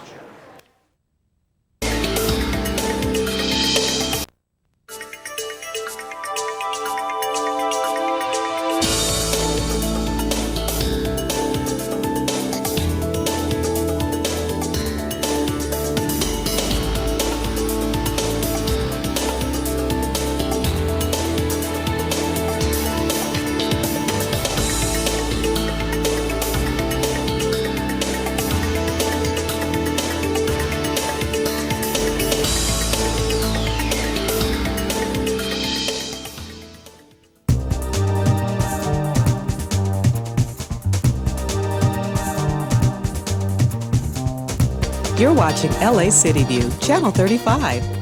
You're watching LA City View, Channel 35.